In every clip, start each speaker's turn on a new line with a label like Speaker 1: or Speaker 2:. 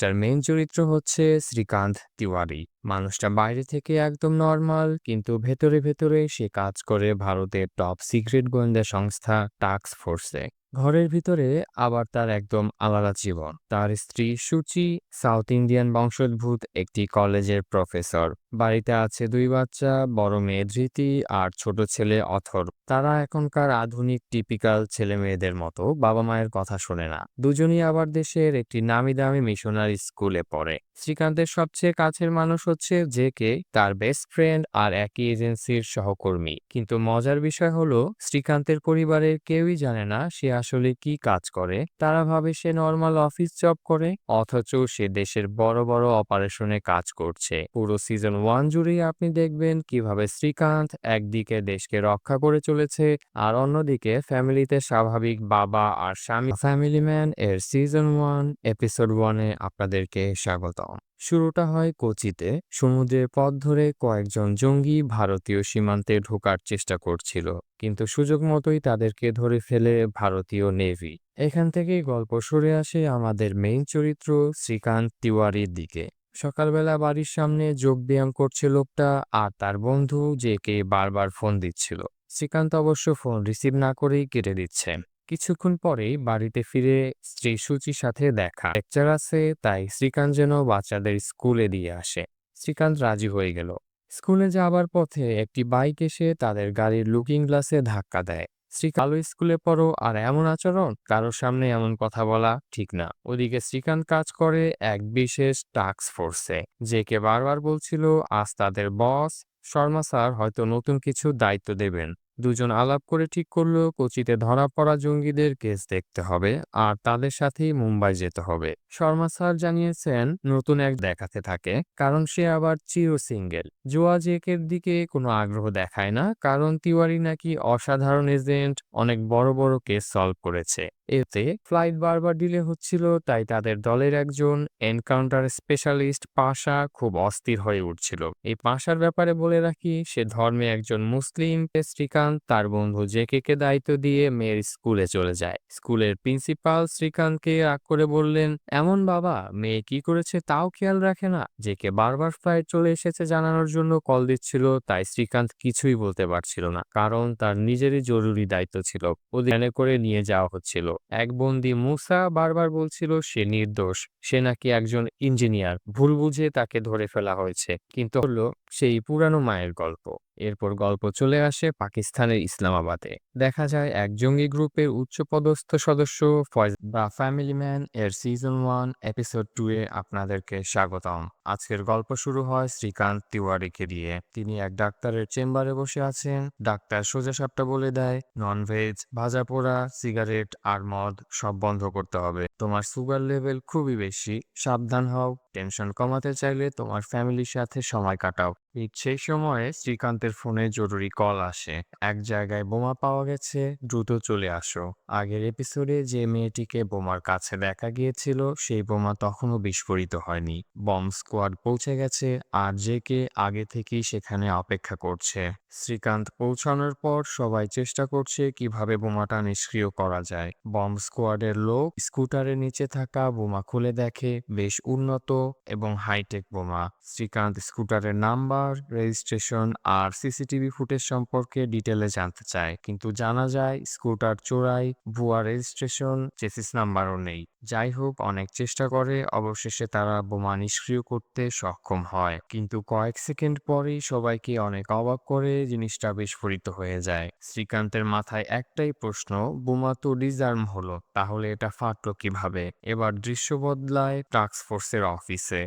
Speaker 1: গল্পটার মেইন চরিত্র হচ্ছে শ্রীকান্ত তিওয়ারি। মানুষটা বাইরে থেকে একদম নর্মাল, কিন্তু ভেতরে ভেতরে সে কাজ করে ভারতের টপ সিক্রেট গোয়েন্দা সংস্থা টাস্ক ফোর্সে। ঘরের ভিতরে আবার তার একদম আলাদা জীবন। তার স্ত্রী সুচি সাউথ ইন্ডিয়ান বংশোদ্ভূত একটি কলেজের প্রফেসর। বাড়িতে আছে দুই বাচ্চা, বড় মেয়ে ধৃতি আর ছোট ছেলে অথর। তারা এখনকার আধুনিক টিপিক্যাল ছেলে মেয়েদের মতো বাবা মায়ের কথা শোনে না। দুজনই আবার দেশের একটি নামি দামি মিশনারি স্কুলে পড়ে। শ্রীকান্তের সবচেয়ে কাছের মানুষ হচ্ছে জেকে, তার বেস্ট ফ্রেন্ড আর একই এজেন্সির সহকর্মী। কিন্তু মজার বিষয় হলো, শ্রীকান্তের পরিবারের কেউই জানে না সে আসলে কি কাজ করে। তারা ভাবে সে নর্মাল অফিস জব করে, অথচ সে দেশের বড় বড় অপারেশনে কাজ করছে। পুরো সিজন 1 জুড়েই আপনি দেখবেন কিভাবে শ্রীকান্ত একদিকে দেশকে রক্ষা করে চলেছে, আর অন্যদিকে ফ্যামিলিতে স্বাভাবিক বাবা আর স্বামী। ফ্যামিলি ম্যান এর সিজন 1 এপিসোড 1-এ আপনাদেরকে স্বাগতম। শুরুটা হয় কোচিতে। সমুদ্রের পথ ধরে কয়েকজন জঙ্গি ভারতীয় সীমান্তে ঢোকার চেষ্টা করছিল, কিন্তু সুযোগ মতোই তাদেরকে ধরে ফেলে ভারতীয় নেভি। এখান থেকেই গল্প সরে আসে আমাদের মেইন চরিত্র শ্রীকান্ত তিওয়ারির দিকে। সকালবেলা বাড়ির সামনে যোগব্যায়াম করছে লোকটা, আর তার বন্ধু জেকে বারবার ফোন দিচ্ছিল। শ্রীকান্ত অবশ্য ফোন রিসিভ না করেই কেটে দিচ্ছে। কিছুক্ষণ পরেই বাড়িতে ফিরে স্ত্রী সুচির সাথে দেখা। লেকচার আছে, তাই শ্রীকান্ত যেন বাচ্চাদের স্কুলে দিয়ে আসে। শ্রীকান্ত রাজি হয়ে গেল। স্কুলে যাবার পথে একটি বাইক এসে তাদের গাড়ির লুকিং গ্লাসে ধাক্কা দেয়। শ্রীকান্ত, স্কুলে পড়ো আর এমন আচরণ, কারোর সামনে এমন কথা বলা ঠিক না। ওদিকে শ্রীকান্ত কাজ করে এক বিশেষ টাস্ক ফোর্সে। জেকে বারবার বলছিল আজ তাদের বস শর্মা স্যার হয়তো নতুন কিছু দায়িত্ব দেবেন। দুজন আলাপ করে ঠিক করলো কোচিতে ধরা পড়া জঙ্গিদের কেস দেখতে হবে, আর তাদের সাথেই মুম্বাই যেতে হবে। শর্মা স্যার জানিয়েছেন নতুন এক দেখাতে থাকে, কারণ সে আবার চির সিঙ্গেল। জোয়া জেকের দিকে কোনো আগ্রহ দেখায় না, কারণ তিওয়ারি নাকি অসাধারণ এজেন্ট, অনেক বড় বড় কেস সলভ করেছে। এতে ফ্লাইট বারবার ডিলে হচ্ছিল, তাই তাদের দলের একজন এনকাউন্টার স্পেশালিস্ট পাশা খুব অস্থির হয়ে উঠছিল। এই পাশার ব্যাপারে বলে রাখি, সে ধর্মে একজন মুসলিম। শ্রীকান্ত তার বন্ধু জেকে দায়িত্ব দিয়ে মেয়ের স্কুলে চলে যায়। স্কুলের প্রিন্সিপাল শ্রীকান্তকে রাগ করে বললেন, এমন বাবা মেয়ে কি করেছে তাও খেয়াল রাখে না। জেকে বারবার ফ্লাইট চলে এসেছে জানানোর জন্য কল দিচ্ছিল, তাই শ্রীকান্ত কিছুই বলতে পারছিল না, কারণ তার নিজেরই জরুরি দায়িত্ব ছিল। ওদের করে নিয়ে যাওয়া হচ্ছিল। এক বন্দি মুসা বারবার বলছিল সে নির্দোষ, সে নাকি একজন ইঞ্জিনিয়ার, ভুল বুঝে তাকে ধরে ফেলা হয়েছে। কিন্তু হলো সেই পুরানো মায়ের গল্প। এরপর গল্প চলে আসে পাকিস্তানের ইসলামাবাদে। দেখা যায় এক জঙ্গি গ্রুপের উচ্চপদস্থ সদস্য ফয়েজ। দ্য ফ্যামিলি ম্যান এর সিজন 1 এপিসোড 2-এ আপনাদেরকে স্বাগতম। আজকের গল্প শুরু হয় শ্রীকান্ত তিওয়ারিকে দিয়ে। তিনি এক ডাক্তারের চেম্বারে বসে আছেন। ডাক্তার সোজাসাপটা বলে দেয়, ননভেজ, ভাজা পোড়া, সিগারেট আর মদ সব বন্ধ করতে হবে। তোমার সুগার লেভেল খুবই বেশি, সাবধান হও। টেনশন কমাতে চাইলে তোমার ফ্যামিলির সাথে সময় কাটাও। ঠিক সেই সময়ে শ্রীকান্তের ফোনে জরুরি কল আসে। এক জায়গায় বোমা পাওয়া গেছে, দ্রুত চলে আসো। আগের এপিসোডে যে মেয়েটিকে বোমার কাছে দেখা গিয়েছিল, সেই বোমা তখনও বিস্ফোরিত হয়নি। বম্ব স্কোয়াড পৌঁছে গেছে, আর জেকে আগে থেকেই সেখানে অপেক্ষা করছে। শ্রীকান্ত পৌঁছানোর পর সবাই চেষ্টা করছে কিভাবে বোমাটা নিষ্ক্রিয় করা যায়। বম্ব স্কোয়াডের লোক স্কুটারের নিচে থাকা বোমা খুলে দেখে বেশ উন্নত এবং হাইটেক বোমা। শ্রীকান্ত স্কুটারের নাম্বার, রেজিস্ট্রেশন আর সিসিটিভি ফুটেজ সম্পর্কে ডিটেলে জানতে চায়, কিন্তু জানা যায় স্কুটার চোরাই, ভুয়া রেজিস্ট্রেশন, চেসিস নাম্বারও নেই। যাই হোক, অনেক চেষ্টা করে অবশেষে তারা বোমা নিষ্ক্রিয় করতে সক্ষম হয়, কিন্তু কয়েক সেকেন্ড পরেই সবাইকে অনেক অবাক করে জিনিসটা বিস্ফোরিত হয়ে যায়। শ্রীকান্তের মাথায় একটাই প্রশ্ন, বোমা তো ডিসআর্ম হলো, তাহলে এটা ফাটলো কিভাবে? এবার দৃশ্য বদলায় টাস্ক ফোর্সের অফিসে।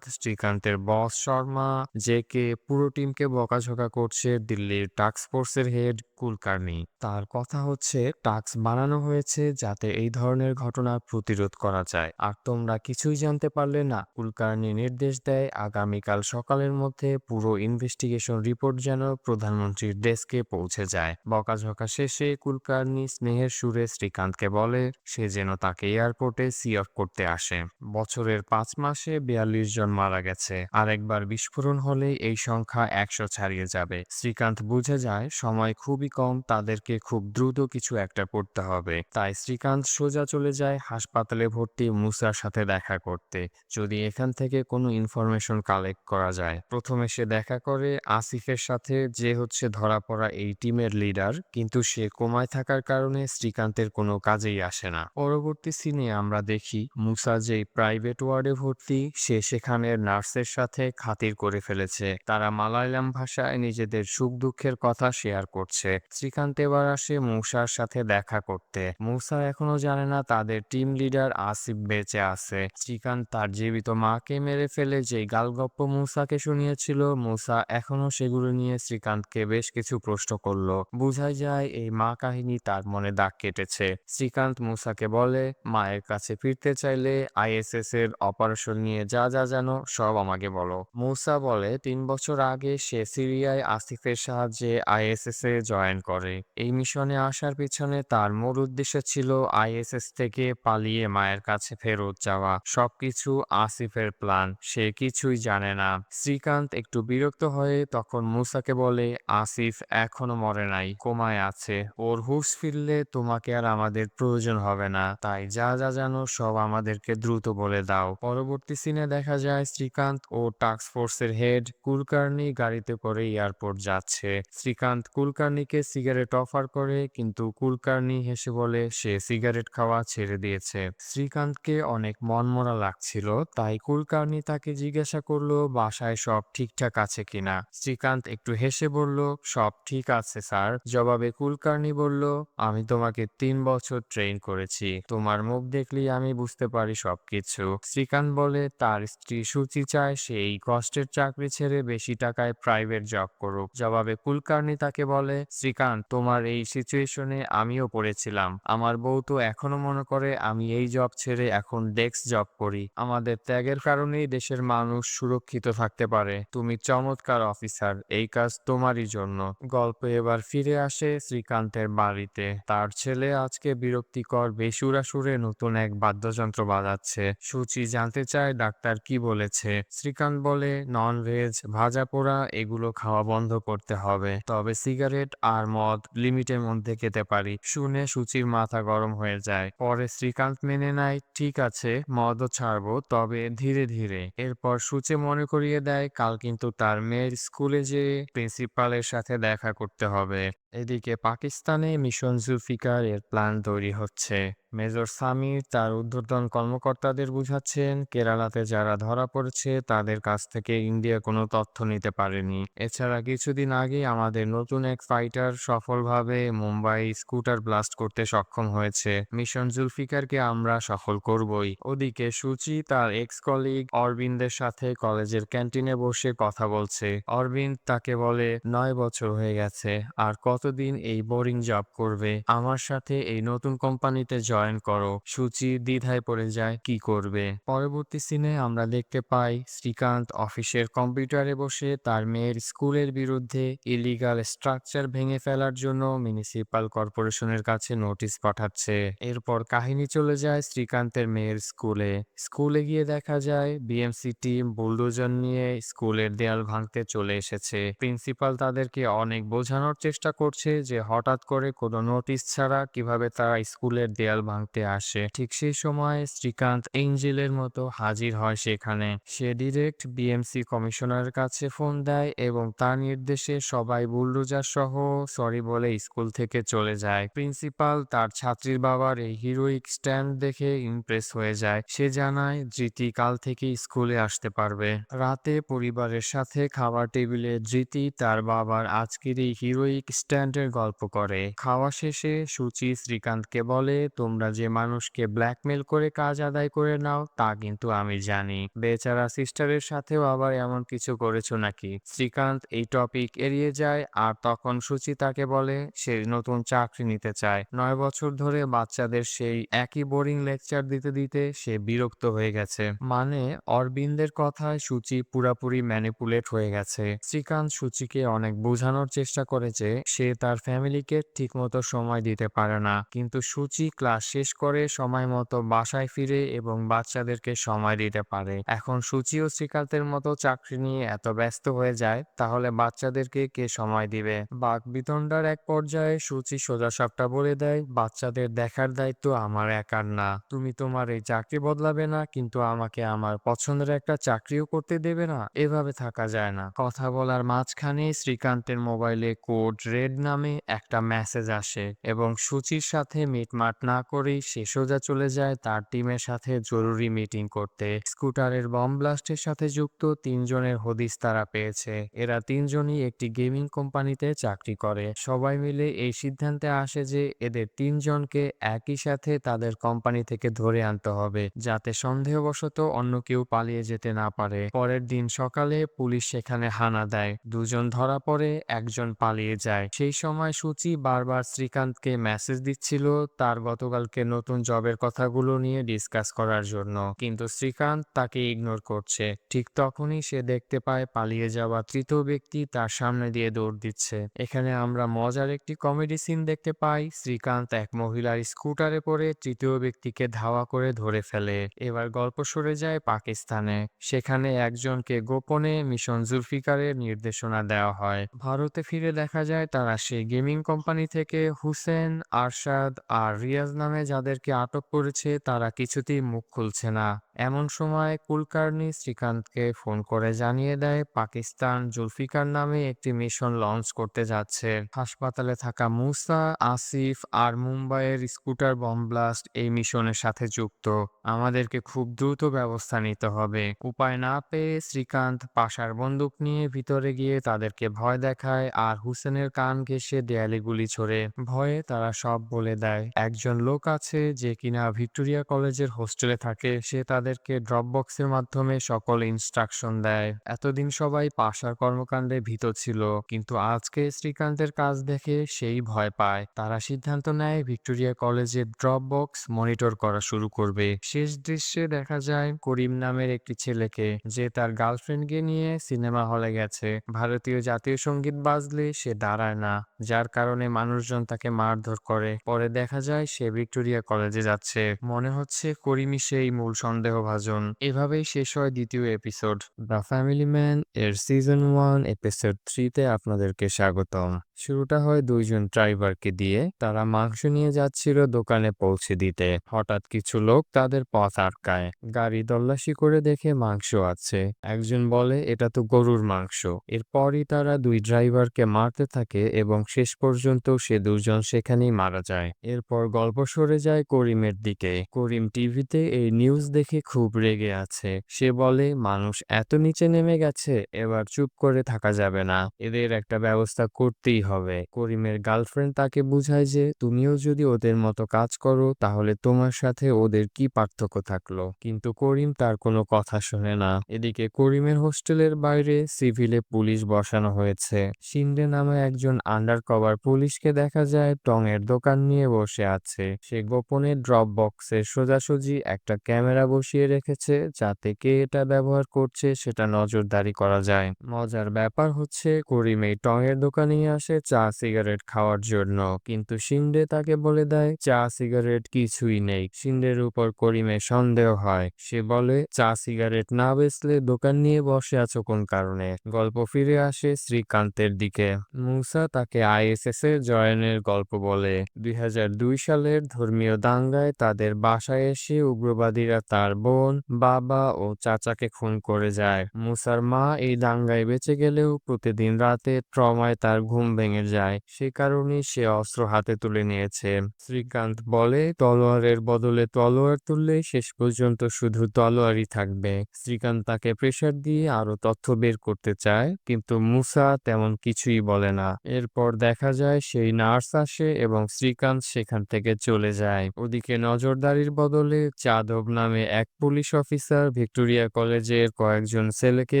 Speaker 1: শ্রীকান্তের বস শর্মা, জেকে পুরো টিমকে বকাঝকা করছে দিল্লির টাস্ক ফোর্সের হেড কুলকার্নি। তার কথা হচ্ছে টাস্ক বানানো হয়েছে যাতে এই ধরনের ঘটনা প্রতিরোধ করা যায়, আর তোমরা কিছুই জানতে পারলে না। কুলকার্নি নির্দেশ দেয় আগামীকাল সকালের মধ্যে পুরো ইনভেস্টিগেশন রিপোর্ট যেন প্রধানমন্ত্রীর ডেস্কে পৌঁছে যায়। বকাঝকা শেষে কুলকার্নি স্নেহের সুরে শ্রীকান্তকে বলে সে যেন তাকে এয়ারপোর্টে সি অফ করতে আসে। বছরের 5 মাসে 42 জন মারা গেছে, আর একবার বিস্ফোরণ হলে এই সংখ্যা 100 ছাড়িয়ে যাবে। শ্রীকান্ত বুঝে যায় সময় খুবই খুবই কম, তাদেরকে খুব দ্রুত কিছু একটা করতে হবে। তাই শ্রীকান্ত সোজা চলে যায় হাসপাতালে ভর্তি মুসার সাথে দেখা করতে, যদি এখান থেকে কোনো ইনফরমেশন কালেক্ট করা যায়। প্রথমে সে দেখা করে আসিফের সাথে, যে হচ্ছে ধরা পড়া এই টিমের লিডার, কিন্তু সে কোমায় থাকার কারণে শ্রীকান্তের কোনো কাজেই আসে না। পরবর্তী সিনে আমরা দেখি মুসা যেই প্রাইভেট ওয়ার্ডে ভর্তি, সে সেখানের নার্সের সাথে খাতির করে ফেলেছে। তারা মালায়ালাম ভাষায় নিজেদের সুখ দুঃখের কথা শেয়ার করছে। শ্রীকান্ত এবার আসে মুসার সাথে দেখা করতে। মুসা এখনো জানে না তাদের টিম লিডার আসিফ বেঁচে আছে। শ্রীকান্ত তার জীবিত মাকে মেরে ফেলে যে গালগপ্প মুসাকে শুনিয়েছিল, মুসা এখনো সেগুলো নিয়ে শ্রীকান্তকে বেশ কিছু প্রশ্ন করলো। বোঝাই যায় এই মা কাহিনী তার মনে দাগ কেটেছে। শ্রীকান্ত মুসাকে বলে, মায়ের কাছে ফিরতে চাইলে আইএসএস এর অপারেশন নিয়ে যা যা জানো সব আমাকে বলো। মুসা বলে 3 বছর আগে সে সিরিয়ায় আসিফের সাহায্যে আইএসএস এ জয়েন করে। এই মিশনে আসার পিছনে তার মূল উদ্দেশ্য ছিল আইএসএস থেকে পালিয়ে মায়ের কাছে ফেরত যাওয়া। সবকিছু আসিফের প্ল্যান, সে কিছুই জানে না। শ্রীকান্ত একটু বিরক্ত হয়ে তখন মুসাকে বলে, আসিফ এখনো মরে নাই, কোমায় আছে। ওর হুঁশ ফিরলে তোমাকে আর আমাদের প্রয়োজন হবে না। তাই যা যা জানো সব আমাদেরকে দ্রুত বলে দাও। পরবর্তী সিনে দেখা যায় শ্রীকান্ত ও টাস্ক ফোর্সের হেড কুলকার্নি গাড়িতে করে এয়ারপোর্ট যাচ্ছে। শ্রীকান্ত কুলকার্নিকে সিগারেট অফার করে, কিন্তু কুলকার্নি হেসে বলে সে সিগারেট খাওয়া ছেড়ে দিয়েছে। শ্রীকান্তকে অনেক মনমরা লাগছিল, তাই কুলকার্নি তাকে জিজ্ঞাসা করলো বাসায় সব ঠিকঠাক আছে কিনা। শ্রীকান্ত একটু হেসে বলল, সব ঠিক আছে স্যার। জবাবে কুলকার্নি বলল, আমি তোমাকে 3 বছর ট্রেন করেছি, তোমার মুখ দেখলেই আমি বুঝতে পারি সবকিছু। শ্রীকান্ত বলে তার স্ত্রী সুচি চায় সেই কষ্টের চাকরি ছেড়ে বেশি টাকায় প্রাইভেট জব করুক। জবাবে কুলকার্নি তাকে বলে, শ্রীকান্ত তোমার এই সিচুয়েশনে আমিও পড়েছিলাম। আমার বউ তো এখনো মনে করে আমি এই জব ছেড়ে এখন ডেস্ক জব করি। আমাদের ত্যাগের কারণেই দেশের মানুষ সুরক্ষিত থাকতে পারে। তুমি চমৎকার অফিসার, এই কাজ তোমারই জন্য। গল্প এবার ফিরে আসে শ্রীকান্তের বাড়িতে। তার ছেলে আজকে বিরক্তিকর বেসুরা সুরে নতুন এক বাদ্যযন্ত্র বাজাচ্ছে। সুচি জানতে চায় ডাক্তার কি বলেছে। শ্রীকান্ত বলে, নন ভেজ, ভাজা পোড়া এগুলো খাওয়া বন্ধ করতে হবে, তবে সিগারেট আর মদ লিমিটের মধ্যে খেতে পারি। শুনে সুচির মাথা গরম হয়ে যায়। পরে শ্রীকান্ত মেনে নেয়, ঠিক আছে মদও ছাড়বো, তবে ধীরে ধীরে। এরপর সুচে মনে করিয়ে দেয় কাল কিন্তু তার মেয়ের স্কুলে যেয়ে প্রিন্সিপালের সাথে দেখা করতে হবে। এদিকে পাকিস্তানে মিশন জুলফিকার এর প্ল্যান তৈরি হচ্ছে। মেজর সামির তার ঊর্ধ্বতন কর্মকর্তাদের বুঝাচ্ছেন কেরালাতে যারা ধরা পড়েছে তাদের কাছ থেকে ইন্ডিয়া কোনো তথ্য নিতে পারেনি। এছাড়া কিছুদিন আগে আমাদের নতুন এক ফাইটার সফলভাবে মুম্বাই স্কুটার ব্লাস্ট করতে সক্ষম হয়েছে। মিশন জুলফিকারকে আমরা সফল করবই। ওদিকে সুচি তার এক্স কলিগ অরবিন্দের সাথে কলেজের ক্যান্টিনে বসে কথা বলছে। অরবিন্দ তাকে বলে, 9 বছর হয়ে গেছে, আর কতদিন এই বোরিং জব করবে? আমার সাথে এই নতুন কোম্পানিতে জয়েন করো। সুচি দ্বিধায় পড়ে যায় কি করবে। পরবর্তী সিনে আমরা দেখতে পাই শ্রীকান্ত অফিসের কম্পিউটারে বসে তার মেয়ের স্কুলের বিরুদ্ধে ইলিগাল স্ট্রাকচার ভেঙে ফেলার জন্য মিউনিসিপাল কর্পোরেশনের কাছে নোটিশ পাঠাচ্ছে। এরপর কাহিনী চলে যায় শ্রীকান্তের মেয়ের স্কুলে। স্কুলে গিয়ে দেখা যায় বিএমসি টিম বুলডোজার নিয়ে স্কুলের দেয়াল ভাঙতে চলে এসেছে। প্রিন্সিপাল তাদেরকে অনেক বোঝানোর চেষ্টা করছে যে হঠাৎ করে কোনো নোটিশ ছাড়া কিভাবে তারা স্কুলের দেয়াল ভাঙতে আসে। ঠিক সেই সময় শ্রীকান্ত এঞ্জেলের মতো হাজির হয় সেখানে। সে ডিরেক্ট বিএমসি কমিশনারের কাছে ফোন দেয় এবং তার নির্দেশে সবাই বুলডোজার সহ সরি বলে স্কুল থেকে চলে যায়। প্রিন্সিপাল তার ছাত্রীর বাবার এই হিরোইক স্ট্যান্ড দেখে ইমপ্রেস হয়ে যায়। সে জানায় ধৃতি কাল থেকে স্কুলে আসতে পারবে। রাতে পরিবারের সাথে খাবার টেবিলে ধৃতি তার বাবার আজকের এই হিরোইক স্ট্যান্ডের গল্প করে। খাওয়া শেষে সুচি শ্রীকান্তকে বলে, তোমরা যে মানুষকে ব্ল্যাকমেল করে কাজ আদায় করে নাও তা কিন্তু আমি জানি। বেচারা সিস্টারের সাথেও আবার এমন কিছু করেছো নাকি? শ্রীকান্ত এই টপিক এড়িয়ে যায়, আর তখন সুচি তাকে বলে সে নতুন চাকরি নিতে চায়। 9 বছর ধরে বাচ্চাদের সেই একই বোরিং লেকচার দিতে দিতে সে বিরক্ত হয়ে গেছে। মানে অরবিন্দের কথায় সুচি পুরাপুরি ম্যানিপুলেট হয়ে গেছে। শ্রীকান্ত সুচিকে অনেক বোঝানোর চেষ্টা করে যে সে সে তার ফ্যামিলিকে ঠিকমতো সময় দিতে পারে না, কিন্তু সূচি ক্লাস শেষ করে সময় মতো বাসায় ফিরে এবং বাচ্চাদেরকে সময় দিতে পারে। এখন সূচি ও শ্রীকান্তের মতো চাকরি নিয়ে এত ব্যস্ত হয়ে যায়, তাহলে বাচ্চাদেরকে কে সময় দিবে? বাকবিতণ্ডার এক পর্যায়ে সূচি সোজাসাপটা বলে দেয়, বাচ্চাদের দেখার দায়িত্ব আমার একার না। তুমি তোমার এই চাকরি বদলাবে না, কিন্তু আমাকে আমার পছন্দের একটা চাকরিও করতে দেবে না? এভাবে থাকা যায় না। কথা বলার মাঝখানে শ্রীকান্তের মোবাইলে কোড রেড নামে একটা মেসেজ আসে এবং সূচির সাথে মিটমাট না করেই সে সোজা চলে যায় তার টিমের সাথে জরুরি মিটিং করতে। স্কুটারের বম ব্লাস্টের সাথে যুক্ত 3 জনের হদিস তারা পেয়েছে। এরা 3 জনই একটি গেমিং কোম্পানিতে চাকরি করে। সবাই মিলে এই সিদ্ধান্তে আসে যে এদের 3 জনকে একই সাথে তাদের কোম্পানি থেকে ধরে আনতে হবে, যাতে সন্দেহবশত অন্য কেউ পালিয়ে যেতে না পারে। পরের দিন সকালে পুলিশ সেখানে হানা দেয়। 2 জন ধরা পড়ে, একজন পালিয়ে যায়। সেই সময় সূচি বারবার শ্রীকান্তকে মেসেজ দিচ্ছিল তার গতকালকে নতুন জবের কথাগুলো নিয়ে ডিসকাস করার জন্য, কিন্তু শ্রীকান্ত তাকে ইগনোর করছে। ঠিক তখনই সে দেখতে পায় পালিয়ে যাওয়া তৃতীয় ব্যক্তি তার সামনে দিয়ে দৌড় দিচ্ছে। এখানে আমরা মজার একটি কমেডি সিন দেখতে পাই। শ্রীকান্ত এক মহিলার স্কুটারে পড়ে তৃতীয় ব্যক্তিকে ধাওয়া করে ধরে ফেলে। এবার গল্প সরে যায় পাকিস্তানে। সেখানে একজনকে গোপনে মিশন জুলফিকারের নির্দেশনা দেওয়া হয়। ভারতে ফিরে দেখা যায় তারা সেই গেমিং কোম্পানি থেকে হুসেন, আরশাদ আর রিয়াজ নামে যাদেরকে আটক করেছে তারা কিছুতেই মুখ খুলছে না। এমন সময় কুলকার্নি শ্রীকান্তকে ফোন করে জানিয়ে দেয় পাকিস্তান জুলফিকার নামে একটি মিশন লঞ্চ করতে যাচ্ছে। হাসপাতালে থাকা মুসা, আসিফ আর মুম্বাইয়ের স্কুটার বম ব্লাস্ট এই মিশনের সাথে যুক্ত। আমাদেরকে খুব দ্রুত ব্যবস্থা নিতে হবে। উপায় না পেয়ে শ্রীকান্ত পাশার বন্দুক নিয়ে ভিতরে গিয়ে তাদেরকে ভয় দেখায় আর হুসেনের কান ঘেঁষে দেয়ালে গুলি ছোড়ে। ভয়ে তারা সব বলে দেয়। একজন লোক আছে যে কিনা ভিক্টোরিয়া কলেজের হোস্টেলে থাকে, সে তাদেরকে ড্রপ বক্সের মাধ্যমে সকল ইনস্ট্রাকশন দেয়। এতদিন সবাই পাশার কর্মকাণ্ডে ভীত ছিল, কিন্তু আজকে শ্রীকান্তের কাজ দেখে সেই ভয় পায়। তারা সিদ্ধান্ত নেয় ভিক্টোরিয়া কলেজের ড্রপ বক্স মনিটর করা শুরু করবে। শেষ দৃশ্যে দেখা যায় করিম নামের একটি ছেলেকে, যে তার গার্লফ্রেন্ডকে নিয়ে সিনেমা হলে গেছে। ভারতীয় জাতীয় সঙ্গীত বাজলে সে দাঁড়ায় না, যার কারণে মানুষজন তাকে মারধর করে। পরে দেখা যায় সে ভিক্টোরিয়া কলেজে যাচ্ছে। মনে হচ্ছে করিমই সেই মূল সন্দেহভাজন। এভাবেই শেষ হয় দ্বিতীয় এপিসোড। দ্য ফ্যামিলি ম্যান এর সিজন 1 এপিসোড 3-তে আপনাদেরকে স্বাগতম। শুরুটা হয় 2 জন ড্রাইভারকে দিয়ে। তারা মাংস নিয়ে যাচ্ছিল দোকানে পৌঁছে দিতে। হঠাৎ কিছু লোক তাদের পথ আটকায়। গাড়ি তল্লাশি করে দেখে মাংস আছে। একজন বলে এটা তো গরুর মাংস। এরপরই তারা 2 ড্রাইভারকে মারতে থাকে এবং শেষ পর্যন্ত সে 2 জন সেখানেই মারা যায়। এরপর গল্প সরে যায় করিমের দিকে। করিম টিভিতে এই নিউজ দেখে খুব রেগে আছে। সে বলে মানুষ এত নিচে নেমে গেছে, এবার চুপ করে থাকা যাবে না, এদের একটা ব্যবস্থা করতেই হবে। করিমের গার্লফ্রেন্ড তাকে বুঝায় যে তুমিও যদি ওদের মতো কাজ করো তাহলে তোমার সাথে ওদের কি পার্থক্য থাকলো, কিন্তু করিম তার কোনো কথা শোনে না। এদিকে করিমের হোস্টেলের বাইরে সিভিলে পুলিশ বসানো হয়েছে। শিন্ডে নামে একজন আন্ডার কভার পুলিশকে দেখা যায় টঙের দোকান নিয়ে বসে আছে। সে গোপনে ড্রপ বক্সে সোজাসুজি একটা ক্যামেরা বসিয়ে রেখেছে, যাতে কে এটা ব্যবহার করছে সেটা নজরদারি করা যায়। মজার ব্যাপার হচ্ছে করিম এই টঙের দোকানেই আসে চা সিগারেট খাওয়ার জন্য, কিন্তু শিন্ডে তাকে বলে দেয় চা সিগারেট কিছুই নেই। শিন্ডের উপর করিমের সন্দেহ হয়। সে বলে চা সিগারেট না বেচলে দোকান নিয়ে বসে আছো কোন কারণে। গল্প ফিরে আসে শ্রীকান্তের দিকে। মুসা তাকে আইএসএস এর জয়েনের গল্প বলে। 2002 সালের ধর্মীয় দাঙ্গায় তাদের বাসায় এসে উগ্রবাদীরা তার বোন, বাবা ও চাচাকে খুন করে যায়। মুসার মা এই দাঙ্গায় বেঁচে গেলেও প্রতিদিন রাতে ট্রমায় তার ঘুম ভেঙে যায়। সে কারণে সে অস্ত্র হাতে তুলে নিয়েছে। শ্রীকান্ত বলে তলোয়ারের বদলে তলোয়ার তুললে শেষ পর্যন্ত শুধু তলোয়ারই থাকবে। শ্রীকান্ত তাকে প্রেসার দিয়ে আরো তথ্য বের করতে চায়, কিন্তু মুসা তেমন কিছুই বলে না। এরপর দেখা যায় সেই নার্স আসে এবং শ্রীকান্ত সেখান থেকে চলে যায়। ওদিকে নজরদারির বদলে যাদব নামে এক এক পুলিশ অফিসার ভিক্টোরিয়া কলেজের কয়েকজন ছেলেকে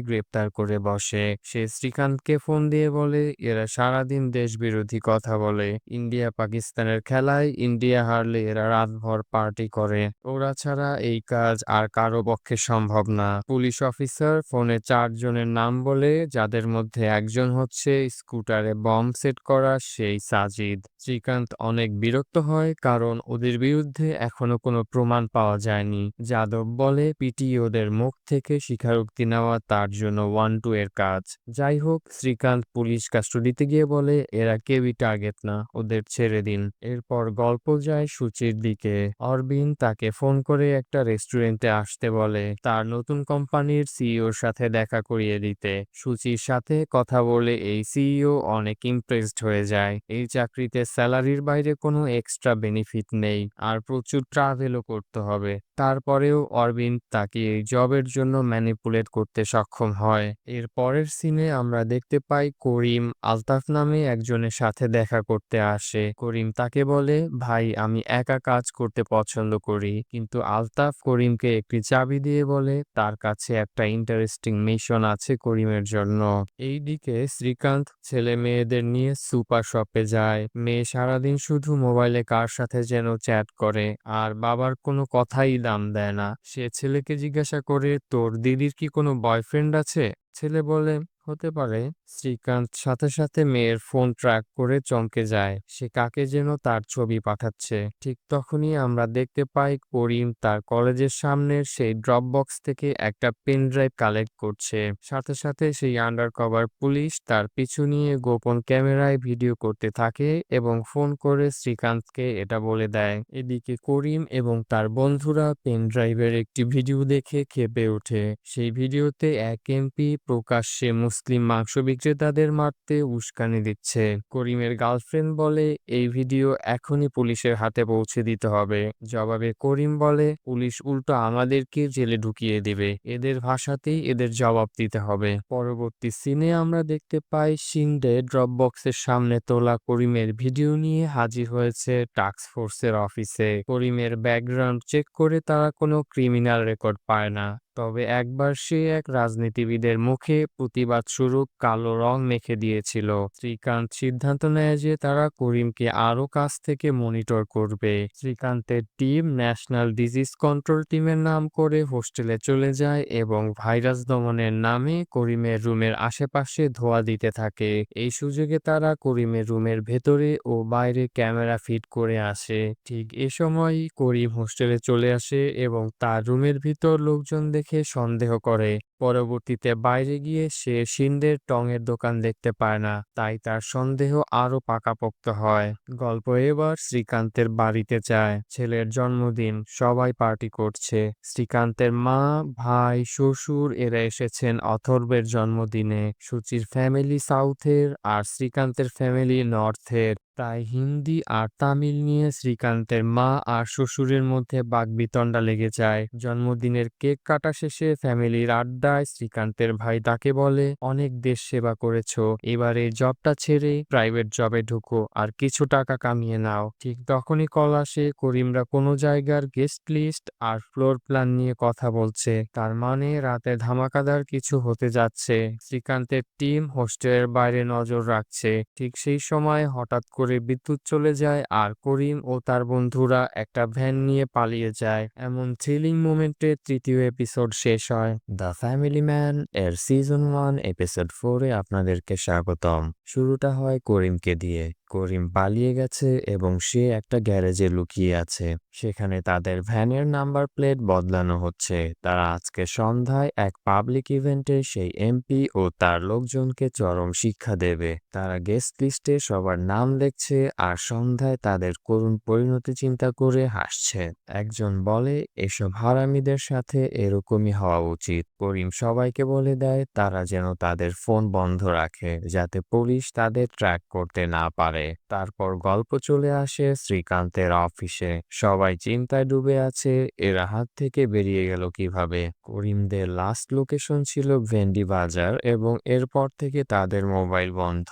Speaker 1: গ্রেপ্তার করে বসে। সে শ্রীকান্তকে ফোন দিয়ে বলে এরা সারাদিন দেশবিরোধী কথা বলে। ইন্ডিয়া পাকিস্তানের খেলায় ইন্ডিয়া হারলে এরা রাতভর পার্টি করে। ওরা ছাড়া এই কাজ আর কারো পক্ষে সম্ভব না। পুলিশ অফিসার ফোনে 4 জনের নাম বলে, যাদের মধ্যে একজন হচ্ছে স্কুটারে বম্ব সেট করা সেই সাজিদ। শ্রীকান্ত অনেক বিরক্ত হয়, কারণ ওদের বিরুদ্ধে এখনো কোনো প্রমাণ পাওয়া যায়নি। যাদব বলে পিটি ওদের মুখ থেকে স্বীকারোক্তি নেওয়া তার জন্য 1-2 এর কাজ। যাই হোক, শ্রীকান্ত পুলিশ কাস্টডিতে গিয়ে বলে এরা কেউই টার্গেট না, ওদের ছেড়ে দিন। এরপর গল্প যায় সূচির দিকে। অরবিন্দ তাকে ফোন করে একটা রেস্টুরেন্টে আসতে বলে, তার নতুন কোম্পানির সিইওর সাথে দেখা করিয়ে দিতে। সূচির সাথে কথা বলে এই সিইও অনেক ইমপ্রেসড হয়ে যায়। এই চাকরিতে স্যালারির বাইরে কোনো এক্সট্রা বেনিফিট নেই, আর প্রচুর ট্রাভেলও করতে হবে। তারপরেও অরবিন্দ তাকে এই জবের জন্য ম্যানিপুলেট করতে সক্ষম হয়। এর পরের সিনে আমরা দেখতে পাই করিম আলতাফ নামে একজনের সাথে দেখা করতে আসে। করিম তাকে বলে ভাই আমি একা কাজ করতে পছন্দ করি, কিন্তু আলতাফ করিমকে একটি চাবি দিয়ে বলে তার কাছে একটা ইন্টারেস্টিং মিশন আছে করিমের জন্য। এইদিকে শ্রীকান্ত ছেলে মেয়েদের নিয়ে সুপার শপে যায়। মেয়ে সারাদিন শুধু মোবাইলে কার সাথে যেন চ্যাট করে, আর বাবার কোনো কথাই দাম দেয় না। সে ছেলেকে জিজ্ঞাসা করে তোর দিদির কি কোনো বয়ফ্রেন্ড আছে? ছেলে বলে হতে পারে। শ্রীকান্ত সাথে সাথে মেয়ের ফোন ট্র্যাক করে চমকে যায়, সে কাকে যেন তার ছবি পাঠাচ্ছে। ঠিক তখনই আমরা দেখতে পাই করিম তার কলেজের সামনের সেই ড্রপ বক্স থেকে একটা পেন ড্রাইভ কালেক্ট করছে। সাথে সাথে সেই আন্ডারকভার পুলিশ তার পিছু নিয়ে গোপন ক্যামেরায় ভিডিও করতে থাকে এবং ফোন করে শ্রীকান্তকে এটা বলে দেয়। এদিকে করিম এবং তার বন্ধুরা পেন ড্রাইভের একটি ভিডিও দেখে ক্ষেপে ওঠে। সেই ভিডিওতে এক এমপি প্রকাশ্যে মুসলিম মাংস বিক্রেতাদের মারতে উস্কানি দিচ্ছে। করিমের গার্লফ্রেন্ড বলে এই ভিডিও এখনই পুলিশের হাতে পৌঁছে দিতে হবে। জবাবে করিম বলে পুলিশ উল্টো আমাদেরকে জেলে ঢুকিয়ে দিবে, এদের ভাষাতেই এদের জবাব দিতে হবে। পরবর্তী সিনে আমরা দেখতে পাই শিন্ডে ড্রপ বক্সের সামনে তোলা করিমের ভিডিও নিয়ে হাজির হয়েছে টাস্ক ফোর্সের অফিসে। করিমের ব্যাকগ্রাউন্ড চেক করে তারা কোনো ক্রিমিনাল রেকর্ড পায় না। তবে একবার সে এক রাজনীতিবিদের মুখে প্রতিবাদ স্বরূপ কালো রং মেখে দিয়েছিল। শ্রীকান্ত সিদ্ধান্ত নেয় যে তারা করিমকে আরো কাছ থেকে মনিটর করবে। শ্রীকান্তের টিম ন্যাশনাল ডিজিজ কন্ট্রোল টিমের নাম করে হোস্টেলে চলে যায় এবং ভাইরাস দমনের নামে করিমের রুমের আশেপাশে ধোঁয়া দিতে থাকে। এই সুযোগে তারা করিমের রুমের ভেতরে ও বাইরে ক্যামেরা ফিট করে আসে। ঠিক এ সময়ই করিম হোস্টেলে চলে আসে এবং তার রুমের ভিতর লোকজন দেখে সন্দেহ করে। পরবর্তীতে বাইরে গিয়ে সে শিন্ডের টঙের দোকান দেখতে পায় না, তাই তার সন্দেহ আরো পাকাপোক্ত হয়। গল্প এবার শ্রীকান্তের বাড়িতে যায়। ছেলের জন্মদিন, সবাই পার্টি করছে। শ্রীকান্তের মা, ভাই, শ্বশুর এরা এসেছেন অথর্বের জন্মদিনে। সুচির ফ্যামিলি সাউথের আর শ্রীকান্তের ফ্যামিলি নর্থের। তাই হিন্দি আর তামিল নিয়ে শ্রীকান্তের মা আর শ্বশুরের মধ্যে বাকবিতণ্ডা লেগে যায়। জন্মদিনের কেক কাটা শেষে ফ্যামিলির আড্ডায় শ্রীকান্তের ভাই তাকে বলে অনেক দেশ সেবা করেছো, এবার এই জবটা ছেড়ে প্রাইভেট জবে ঢুকো আর কিছু টাকা কামিয়ে নাও। ঠিক তখনই কল আসে করিমরা কোনো জায়গার গেস্ট লিস্ট আর ফ্লোর প্ল্যান নিয়ে কথা বলছে, তার মানে রাতে ধামাকাদার কিছু হতে যাচ্ছে। শ্রীকান্তের টিম হোস্টেলের বাইরে নজর রাখছে। ঠিক সেই সময় হঠাৎ করে বিদ্যুৎ চলে যায় আর করিম ও তার বন্ধুরা একটা ভ্যান নিয়ে পালিয়ে যায়। এমন থ্রিলিং মোমেন্টে তৃতীয় এপিসোড শেষ হয়। দ্য ফ্যামিলি ম্যান এর সিজন 1 এপিসোড 4-এ আপনাদেরকে স্বাগতম। শুরুটা হয় করিমকে দিয়ে। করিম পালিয়ে গেছে এবং সে একটা গ্যারেজে লুকিয়ে আছে। সেখানে তাদের ভ্যানের নাম্বার প্লেট বদলানো হচ্ছে। তারা আজকে সন্ধ্যায় এক পাবলিক ইভেন্টে সেই এমপি ও তার লোকজনকে চরম শিক্ষা দেবে। তারা গেস্ট লিস্টে সবার নাম দেখছে আর সন্ধ্যায় তাদের করুণ পরিণতি চিন্তা করে হাসছে। একজন বলে এসব হারামিদের সাথে এরকমই হওয়া উচিত। করিম সবাইকে বলে দেয় তারা যেন তাদের ফোন বন্ধ রাখে, যাতে পুলিশ তাদের ট্র্যাক করতে না পারে। করে। তারপর গল্প চলে আসে শ্রীকান্তের অফিসে। সবাই চিন্তায় ডুবে আছে, এরা হাত থেকে বেরিয়ে গেল কিভাবে। করিমদের লাস্ট লোকেশন ছিল ভেন্ডি বাজার এবং এরপর থেকে তাদের মোবাইল বন্ধ।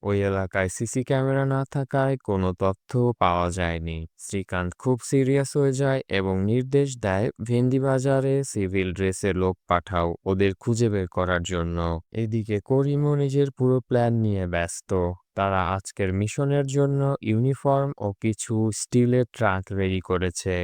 Speaker 1: ওই এলাকায় সিসি ক্যামেরা না থাকায় কোনো তথ্য পাওয়া যায়নি। শ্রীকান্ত খুব সিরিয়াস হয়ে যায় এবং নির্দেশ দেয় ভেন্ডি বাজারে সিভিল ড্রেসে লোক পাঠাও ওদের খুঁজে বের করার জন্য। এদিকে করিমও নিজের পুরো প্ল্যান নিয়ে ব্যস্ত। তারা আজকের মিশনের জন্য ইউনিফর্ম ও কিছু স্টিলের ট্রাঙ্ক রেডি করেছে।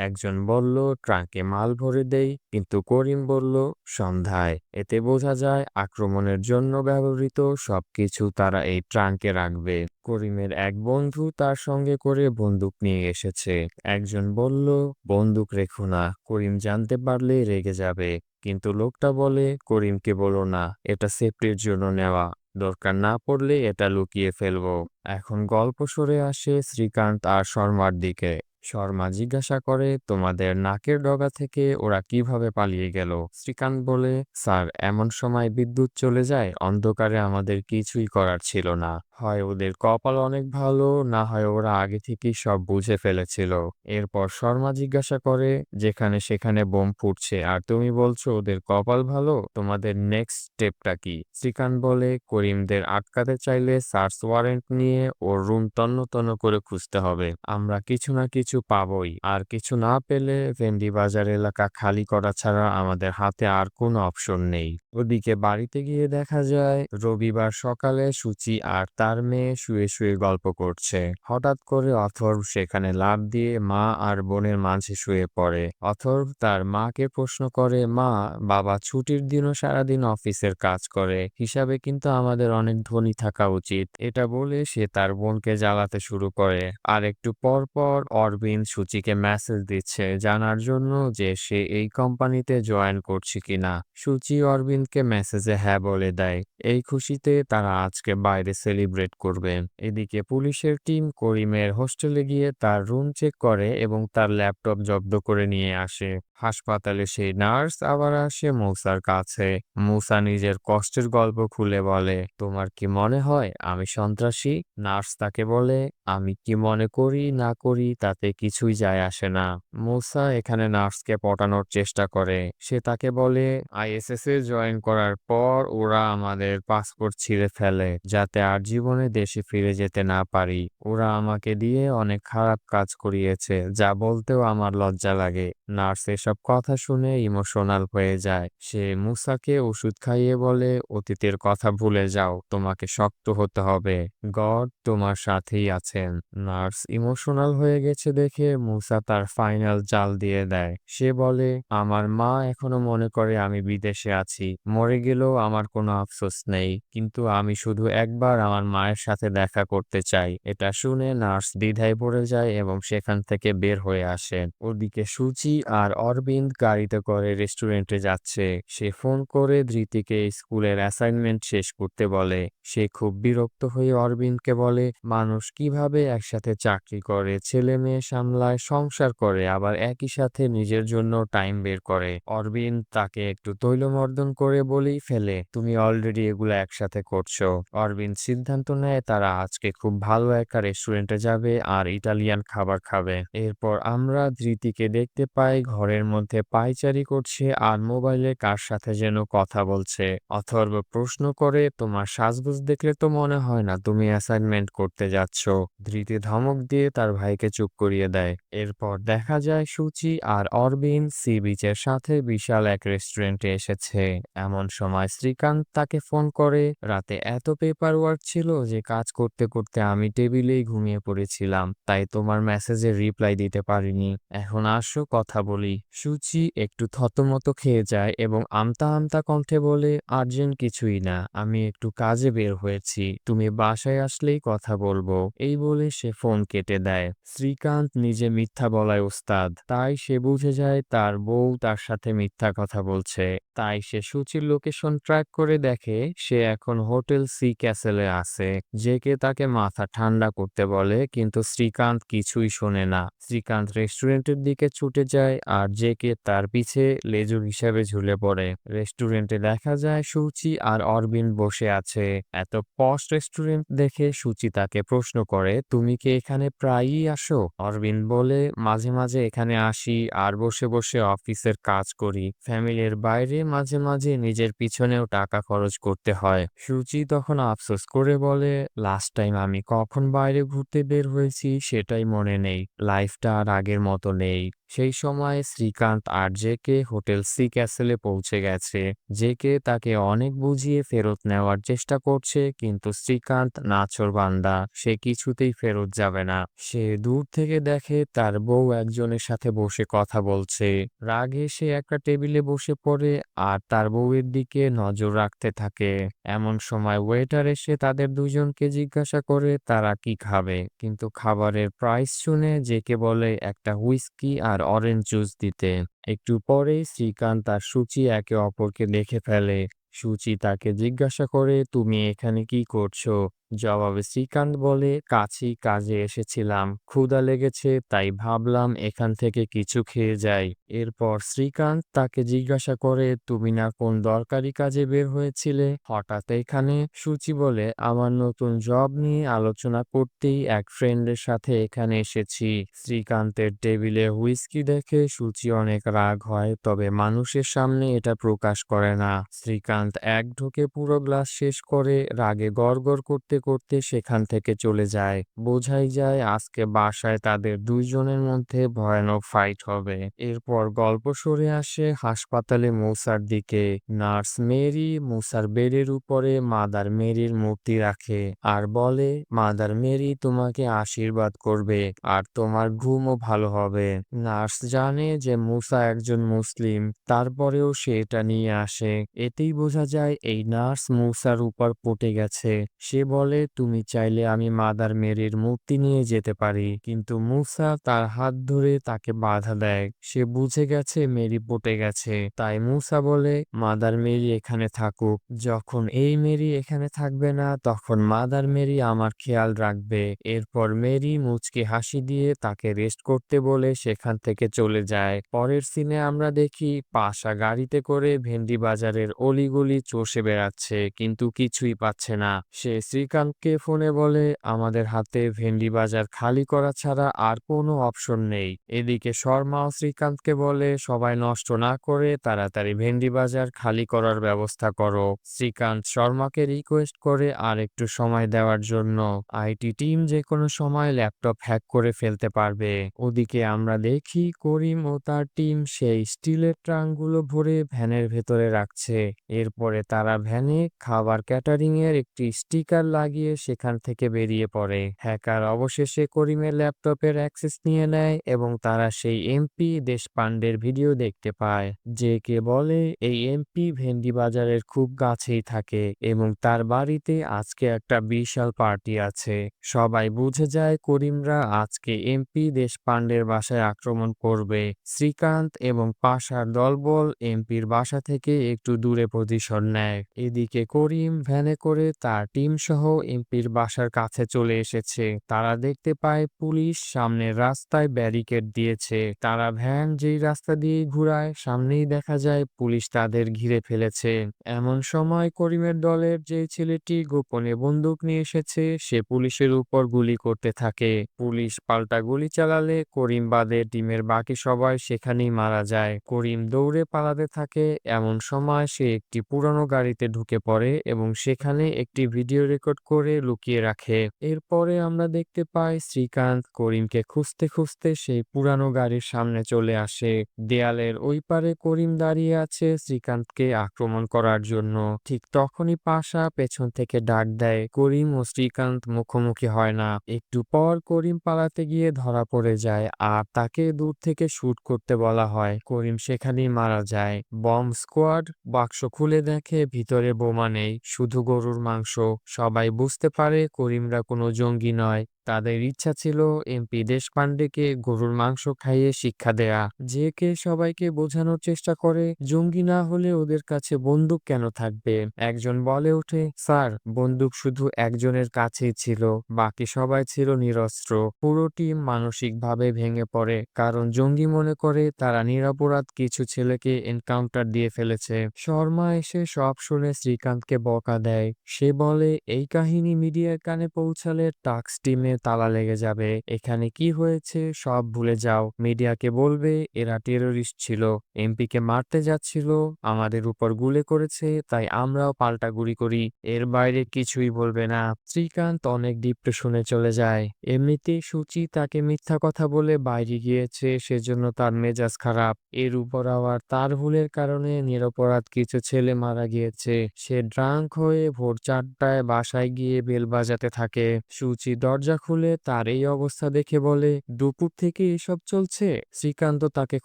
Speaker 1: একজন বলল ট্রাঙ্কে মাল ভরে দেই, কিন্তু করিম বলল সন্ধ্যায়। এতে বোঝা যায় আক্রমণের জন্য ব্যবহৃত সবকিছু তারা এই ট্রাঙ্কে রাখবে। করিমের এক বন্ধু তার সঙ্গে করে বন্দুক নিয়ে এসেছে। একজন বলল বন্দুক রেখো না, করিম জানতে পারলে রেগে যাবে। কিন্তু লোকটা বলে করিমকে বলো না, এটা সেফটির জন্য নেওয়া, দরকার না পড়লে এটা লুকিয়ে ফেলবো। এখন গল্প সরে আসে শ্রীকান্ত আর শর্মার দিকে। শর্মা জিজ্ঞাসা করে তোমাদের নাকের ডগা থেকে ওরা কিভাবে পালিয়ে গেল। শ্রীকান্ত বলে স্যার, এমন সময় বিদ্যুৎ চলে যায়, অন্ধকারে আমাদের কিছুই করার ছিল না। হয় ওদের কপাল অনেক ভালো, না হয় ওরা আগে থেকেই সব বুঝে ফেলেছিল। এরপর শর্মা জিজ্ঞাসা করে যেখানে সেখানে বোম ফুটছে আর তুমি বলছো ওদের কপাল ভালো, তোমাদের নেক্সট স্টেপটা কি? শ্রীকান্ত বলে করিমদের আটকাতে চাইলে সার্চ ওয়ারেন্ট নিয়ে ওর রুম তন্ন তন্ন করে খুঁজতে হবে। আমরা কিছু না কিছু পাবোই, আর কিছু না পেলে ভেন্ডি বাজার এলাকা খালি করা ছাড়া আমাদের হাতে আর কোনো অপশন নেই। ওদিকে বাড়িতে গিয়ে দেখা যায় রবিবার সকালে সুচি আর তার মেয়ে শুয়ে শুয়ে গল্প করছে। হঠাৎ করে অথর্ব সেখানে লাফ দিয়ে মা আর বোনের মাঝে শুয়ে পড়ে। অথর্ব তার মাকে প্রশ্ন করে মা, বাবা ছুটির দিনও সারাদিন অফিসের কাজ করে, হিসাবে কিন্তু আমাদের অনেক ধনী থাকা উচিত। এটা বলে সে তার বোনকে জ্বালাতে শুরু করে। আর একটু পর পর অরবিন্দ সুচিকে মেসেজ দিচ্ছে জানার জন্য যে সে এই কোম্পানিতে জয়েন করছে কিনা। সুচি অরবিন্দকে মেসেজে হ্যাঁ বলে দেয়। এই খুশিতে তারা আজকে বাইরে সেলিব্রেট করবে। এদিকে পুলিশের টিম করিমের হোস্টেলে গিয়ে তার রুম চেক করে এবং তার ল্যাপটপ জব্দ করে নিয়ে আসে। হাসপাতালে সেই নার্স আবার আসে মৌসার কাছে। মৌসা নিজের কষ্টের গল্প খুলে বলে তোমার কি মনে হয় আমি সন্ত্রাসী? নার্স তাকে বলে আমি কি মনে করি না করি তাতে কিছুই যায় আসে না। মৌসা এখানে নার্সকে পটানোর চেষ্টা করে। সে তাকে বলে আইএসএস এ জয়েন করার পর ওরা আমাদের পাসপোর্ট ছিঁড়ে ফেলে যাতে আর জীবনে দেশে ফিরে যেতে না পারি। ওরা আমাকে দিয়ে অনেক খারাপ কাজ করিয়েছে, যা বলতেও আমার লজ্জা লাগে। নার্স এসব কথা শুনে ইমোশনাল হয়ে যায়। সে মুসাকে ওষুধ খাইয়ে বলে অতীতের কথা ভুলে যাও, তোমাকে শক্ত হতে হবে, গড তোমার সাথেই আছেন। নার্স ইমোশনাল হয়ে গেছে দেখে মুসা তার ফাইনাল জাল দিয়ে দেয়। সে বলে আমার মা এখনো মনে করে আমি বিদেশে আছি, মরে গেলেও আমার কোনো আফসোস নেই, কিন্তু আমি শুধু একবার আমার মায়ের সাথে দেখা করতে চাই। এটা শুনে নার্স দ্বিধায় পড়ে যায় এবং সেখান থেকে বের হয়ে আসে। ওদিকে সুচি আর অরবিন্দ গাড়িতে করে রেস্টুরেন্টে যাচ্ছে। সে ফোন করে ধৃতিকে স্কুলের অ্যাসাইনমেন্ট শেষ করতে বলে। সে খুব বিরক্ত হয়ে অরবিন্দকে বলে মানুষ কিভাবে একসাথে চাকরি করে, ছেলে মেয়ে সামলায়, সংসার করে, আবার একই সাথে নিজের জন্য টাইম বের করে। অরবিন্দ তাকে একটু তৈলমর্দন করে বলেই ফেলে তুমি অলরেডি এগুলো একসাথে করছো। অরবিন্দ সিদ্ধান্ত নেয় তারা আজকে খুব ভালো একটা রেস্টুরেন্টে যাবে আর ইটালিয়ান খাবার খাবে। এরপর আমরা ধৃতিকে দেখতে পাই ঘরের মধ্যে পায়চারি করছে আর মোবাইলে কার সাথে যেন কথা বলছে। অথর্ব প্রশ্ন করে তোমার সাজগোজ দেখলে তো মনে হয় না তুমি অ্যাসাইনমেন্ট করতে যাচ্ছ। ধৃতি ধমক দিয়ে তার ভাইকে চুপ করিয়ে দেয়। এরপর দেখা যায় সুচি আর অরবিন্দ সি বিচের সাথে বিশাল এক রেস্টুরেন্টে এসেছে। এমন সময় শ্রীকান্ত তাকে ফোন করে রাতে এত পেপার ওয়ার্ক ছিল যে কাজ করতে করতে আমি টেবিলেই ঘুমিয়ে পড়েছিলাম, তাই তোমার মেসেজের রিপ্লাই দিতে পারিনি। এখন আসো কথা বলি। সুচি একটু থতমত খেয়ে যায় এবং আমতা আমতা কণ্ঠে বলে আর্জেন্ট কিছুই না, আমি একটু কাজে বের হয়েছি, তুমি বাসায় আসলেই কথা বলবো। এই বলে সে ফোন কেটে দেয়। শ্রীকান্ত নিজে মিথ্যা বলায় ওস্তাদ, তাই সে বুঝে যায় তার বউ তার সাথে মিথ্যা কথা বলছে। তাই সে সুচির লোকেশন ট্র্যাক করে দেখে সে এখন হোটেল সি ক্যাসেলে আছে। জেকে তাকে মাথা ঠান্ডা করতে বলে, কিন্তু শ্রীকান্ত কিছুই শোনে না। শ্রীকান্ত রেস্টুরেন্টের দিকে ছুটে যায় আর জেকে তার পিছে লেজুর হিসাবে ঝুলে পড়ে। রেস্টুরেন্টে দেখা যায় সূচি আর অরবিন্দ বসে আছে। এত পশ রেস্টুরেন্ট দেখে সূচি তাকে প্রশ্ন করে, তুমি কি এখানে প্রায়ই আসো? অরবিন্দ বলে, মাঝে মাঝে এখানে আসি আর বসে বসে অফিসের কাজ করি। ফ্যামিলির বাইরে মাঝে মাঝে নিজের পিছনেও টাকা খরচ করতে হয়। সূচি তখন আফসোস করে বলে, লাস্ট টাইম আমি কখন বাইরে ঘুরতে বের হয়েছি সেটাই মনে নেই। লাইফটা আর আগের মতো নেই। সেই সময় শ্রীকান্ত আর জেকে হোটেল সি ক্যাসেলে পৌঁছে গেছে। জেকে তাকে অনেক বুঝিয়ে ফেরত নেওয়ার চেষ্টা করছে, কিন্তু শ্রীকান্ত নাছোড়বান্দা, সে কিছুতেই ফেরত যাবে না। সে দূর থেকে দেখে তার বউ একজনের সাথে বসে কথা বলছে। রাগে সে একটা টেবিলে বসে পড়ে আর তার বউয়ের দিকে নজর রাখতে থাকে। এমন সময় ওয়েটার এসে তাদের দুজনকে জিজ্ঞাসা করে তারা কি খাবে, কিন্তু খাবারের প্রাইস শুনে জেকে বলে একটা হুইস্কি আর অরেঞ্জ জুস দিতে। একটু পরেই শ্রীকান্ত আর সূচি একে অপরকে দেখে ফেলে। সূচি তাকে জিজ্ঞাসা করে, তুমি এখানে কি করছো? জবাবে শ্রীকান্ত বলে, কাছেই কাজে এসেছিলাম, ক্ষুধা লেগেছে তাই ভাবলাম এখান থেকে কিছু খেয়ে যাই। এরপর শ্রীকান্ত তাকে জিজ্ঞাসা করে, তুমি না কোন দরকারি কাজে বের হয়েছিলে হঠাৎ এখানে? সূচি বলে, আমার নতুন জব নিয়ে আলোচনা করতেই এক ফ্রেন্ডের সাথে এখানে এসেছি। শ্রীকান্তের টেবিলে হুইস্কি দেখে সূচি অনেক রাগ হয়, তবে মানুষের সামনে এটা প্রকাশ করে না। শ্রীকান্ত এক ঢোকে পুরো গ্লাস শেষ করে রাগে গড়গড় করতে করতে সেখান থেকে চলে যায়। বোঝাই যায় আজকে বাসায় তাদের দুইজনের মধ্যে ভয়ানক ফাইট হবে। এরপর গল্প সরে আসে হাসপাতালে মৌসার দিকে। নার্স মেরি মৌসার বেডের উপরে মাদার মেরির মূর্তি রাখে আর বলে, মাদার মেরি তোমাকে আশীর্বাদ করবে আর তোমার ঘুমও ভালো হবে। নার্স জানে যে মূসা একজন মুসলিম, তারপরেও সে এটা নিয়ে আসে। এতেই বোঝা যায় এই নার্স মূসার উপর পটে গেছে। সে বলে, তুমি চাইলে আমি মাদার মেরির মূর্তি নিয়ে যেতে পারি, কিন্তু মূসা তার হাত ধরে তাকে বাধা দেয়। সে বুঝে গেছে মেরি পটে গেছে, তাই মূসা বলে, মাদার মেরি এখানে থাকুক। যখন এই মেরি এখানে থাকবে না তখন মাদার মেরি আমার খেয়াল রাখবে। এরপর মেরি মুচকি হাসি দিয়ে তাকে রেস্ট করতে বলে সেখান থেকে চলে যায়। পরের সিনে আমরা দেখি পাশা গাড়িতে করে ভেন্ডি বাজারের অলিগলি চষে বেড়াচ্ছে, কিন্তু কিছুই পাচ্ছে না। সে শ্রীকান্তকে ফোনে বলে, আমাদের হাতে ভেন্ডি বাজার খালি করা ছাড়া আর কোনো অপশন নেই। এদিকে শর্মাও শ্রীকান্তকে বলে, সবাই নষ্ট না করে তাড়াতাড়ি ভেন্ডি বাজার খালি করার ব্যবস্থা করো। শ্রীকান্ত শর্মাকে রিকোয়েস্ট করে আর একটু সময় দেওয়ার জন্য। আইটি টিম যে কোনো সময় ল্যাপটপ হ্যাক করে ফেলতে পারবে। ওদিকে আমরা দেখি করিম ও তার টিম সেই স্টিলের ট্রাঙ্কগুলো ভরে ভ্যানের ভেতরে রাখছে। এরপরে তারা ভ্যানে খাবার ক্যাটারিং এর একটি স্টিকার লাগিয়ে সেখান থেকে বেরিয়ে পড়ে। হ্যাকার অবশেষে করিমের ল্যাপটপের অ্যাক্সেস নিয়ে নেয় এবং তারা সেই এমপি দেশপান্ডের ভিডিও দেখতে পায়। যে কে বলে, এই এমপি ভেন্ডি বাজারের খুব কাছেই থাকে এবং তার বাড়িতে আজকে একটা বিশাল পার্টি আছে। সবাই বুঝে যায় করিমরা আজকে এমপি দেশপান্ডের বাসায় আক্রমণ করবে। শ্রীকান্ত এবং পাশার দলবল এমপির বাসা থেকে একটু দূরে পজিশন নেয়। এদিকে করিম ভ্যানে করে তার টিম সহ এমপির বাসার কাছে চলে এসেছে। তারা দেখতে পায় পুলিশ সামনের রাস্তায় ব্যারিকেড দিয়েছে। তারা ভ্যান যেই রাস্তা দিয়ে ঘুরায় সামনেই দেখা যায় পুলিশ তাদের ঘিরে ফেলেছে। এমন সময় করিমের দলের যে ছেলেটি গোপনে বন্দুক নিয়ে এসেছে সে পুলিশের উপর গুলি করতে থাকে। পুলিশ পাল্টা গুলি চালালে করিম বাদে টিমের বাকি সবাই সেখানেই মারা যায়। করিম দৌড়ে পালাতে থাকে। এমন সময় সে একটি পুরনো গাড়িতে ঢুকে পড়ে এবং সেখানে একটি ভিডিও রেকর্ড করে লুকিয়ে রাখে। এরপরে আমরা দেখতে পাই শ্রীকান্ত করিমকে খুঁজতে খুঁজতে সেই পুরানো গাড়ির সামনে চলে আসে। দেয়ালের ওই পারে করিম দাঁড়িয়ে আছে শ্রীকান্তকে আক্রমণ করার জন্য। ঠিক তখনই পাশা পেছন থেকে ডাক দেয়। করিম ও শ্রীকান্ত মুখোমুখি হয় না। একটু পর করিম পালাতে গিয়ে ধরা পড়ে যায় আর তাকে দূর থেকে শুট করতে বলা হয়। করিম সেখানেই মারা যায়। বম্ব স্কোয়াড বাক্স খুলে দেখে ভিতরে বোমা নেই, শুধু গরুর মাংস। সবাই বুঝতে পারে করিমরা কোনো জঙ্গি নয়। তাদের ইচ্ছা ছিল এমপি দেশপান্ডেকে গরুর মাংস খাইয়ে শিক্ষা দেয়া। যে কে সবাইকে বোঝানোর চেষ্টা করে জঙ্গি না হলে ওদের কাছে বন্দুক কেন থাকবে। একজন বলে ওঠে, স্যার বন্দুক শুধু একজনের কাছেই ছিল, বাকি সবাই ছিল নিরস্ত্র। পুরো টিম মানসিকভাবে ভেঙে পড়ে, কারণ জঙ্গি মনে করে তারা নিরপরাধ কিছু ছেলেকে এনকাউন্টার দিয়ে ফেলেছে। শর্মা এসে সব শুনে শ্রীকান্তকে বকা দেয়। সে বলে এই কাহিনী মিডিয়ার কানে পৌঁছালে টাক্স টিমে তালা লেগে যাবে। এখানে কি হয়েছে সব ভুলে যাও। মিডিয়াকে বলবে এরা টেরোরিস্ট ছিল, এমপিকে মারতে যাচ্ছিল, আমাদের উপর গুলি করেছে, তাই আমরাও পাল্টা গুলি করি। এর বাইরে কিছুই বলবে না। শ্রীকান্ত অনেক ডিপ্রেশনে চলে যায়। এমনিতেই সুচি তাকে মিথ্যা কথা বলে বাইরে গিয়েছে, সেজন্য তার মেজাজ খারাপ। এর উপর আবার তার ভুলের কারণে নিরপরাধ কিছু ছেলে মারা গিয়েছে। সে ড্রাঙ্ক হয়ে ভোর 4টায় বাসায় গিয়ে বেল বাজাতে থাকে। সুচি দরজা খুলে তার এই অবস্থা দেখে বলে, দুপুর থেকে এসব চলছে। শ্রীকান্ত তাকে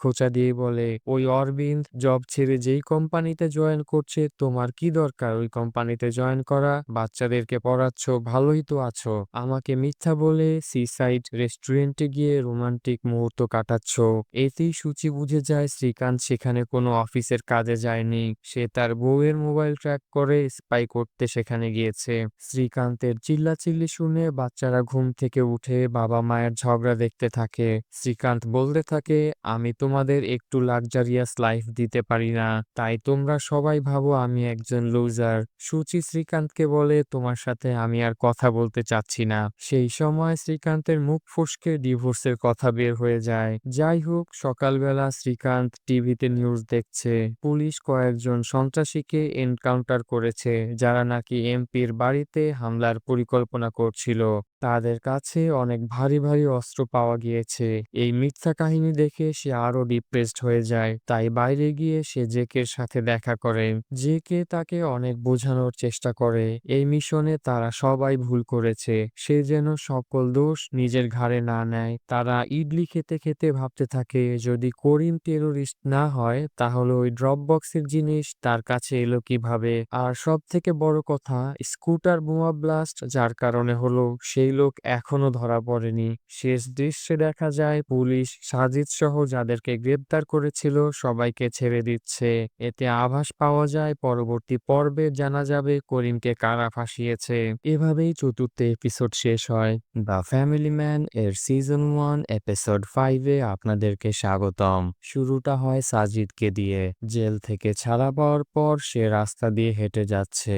Speaker 1: খোঁচা দিয়ে বলে, ওই অরবিন্দ জব ছেড়ে যেই কোম্পানিতে জয়েন করছে, তোমার কি দরকার ওই কোম্পানিতে জয়েন করা? বাচ্চাদেরকে পড়াচ্ছ, ভালোই তো আছো। আমাকে মিথ্যা বলে সিসাইড রেস্টুরেন্টে গিয়ে রোমান্টিক মুহূর্ত কাটাচ্ছ। এতেই সুচি বুঝে যায় শ্রীকান্ত সেখানে কোনো অফিসের কাজে যায়নি, সে তার বউয়ের মোবাইল ট্র্যাক করে স্পাই করতে সেখানে গিয়েছে। শ্রীকান্তের চিল্লাচিল্লি শুনে বাচ্চারা ঘুম থেকে উঠে বাবা মায়ের ঝগড়া দেখতে থাকে। শ্রীকান্ত বলতে থাকে, আমি তোমাদের একটু লাক্সারিয়াস লাইফ দিতে পারি না, তাই তোমরা সবাই ভাবো আমি একজন লুজার। সুচি শ্রীকান্তকে বলে, তোমার সাথে আমি আর কথা বলতে চাচ্ছি না। সেই সময় শ্রীকান্তের মুখ ফসকে ডিভোর্সের কথা বের হয়ে যায়। যাই হোক, সকালবেলা শ্রীকান্ত টিভিতে নিউজ দেখছে, পুলিশ কয়েকজন সন্ত্রাসীকে এনকাউন্টার করেছে যারা নাকি এমপির বাড়িতে হামলার পরিকল্পনা করছিল। তাদের কাছে অনেক ভারী ভারী অস্ত্র পাওয়া গিয়েছে। এই মিথ্যা কাহিনী দেখে সে আরো ডিপ্রেসড হয়ে যায়। তাই বাইরে গিয়ে সে জেকের সাথে দেখা করে। জেকে তাকে অনেক বোঝানোর চেষ্টা করে এই মিশনে তারা সবাই ভুল করেছে, সে যেন সকল দোষ নিজের ঘাড়ে না নেয়। তারা ইডলি খেতে খেতে ভাবতে থাকে, যদি করিম টেরোরিস্ট না হয় তাহলে ওই ড্রপ বক্সের জিনিস তার কাছে এলো কিভাবে। আর সব থেকে বড় কথা, স্কুটার বোমা ব্লাস্ট যার কারণে হলো সেই লোক এখনো ধরা পড়েনি। শেষ দৃশ্যে দেখা যায় পুলিশ সাজিদ সহ যাদেরকে গ্রেপ্তার করেছিল সবাইকে ছেড়ে দিচ্ছে। এতে আভাস পাওয়া যায় পরবর্তী পর্বে জানা যাবে করিমকে কারা ফাঁসিয়েছে। এভাবেই চতুর্থ এপিসোড শেষ হয়। দ্য ফ্যামিলি ম্যান এর সিজন 1 এপিসোড 5-এ আপনাদেরকে স্বাগতম। শুরুটা হয় সাজিদকে দিয়ে। জেল থেকে ছাড়া পাওয়ার পর সে রাস্তা দিয়ে হেঁটে যাচ্ছে।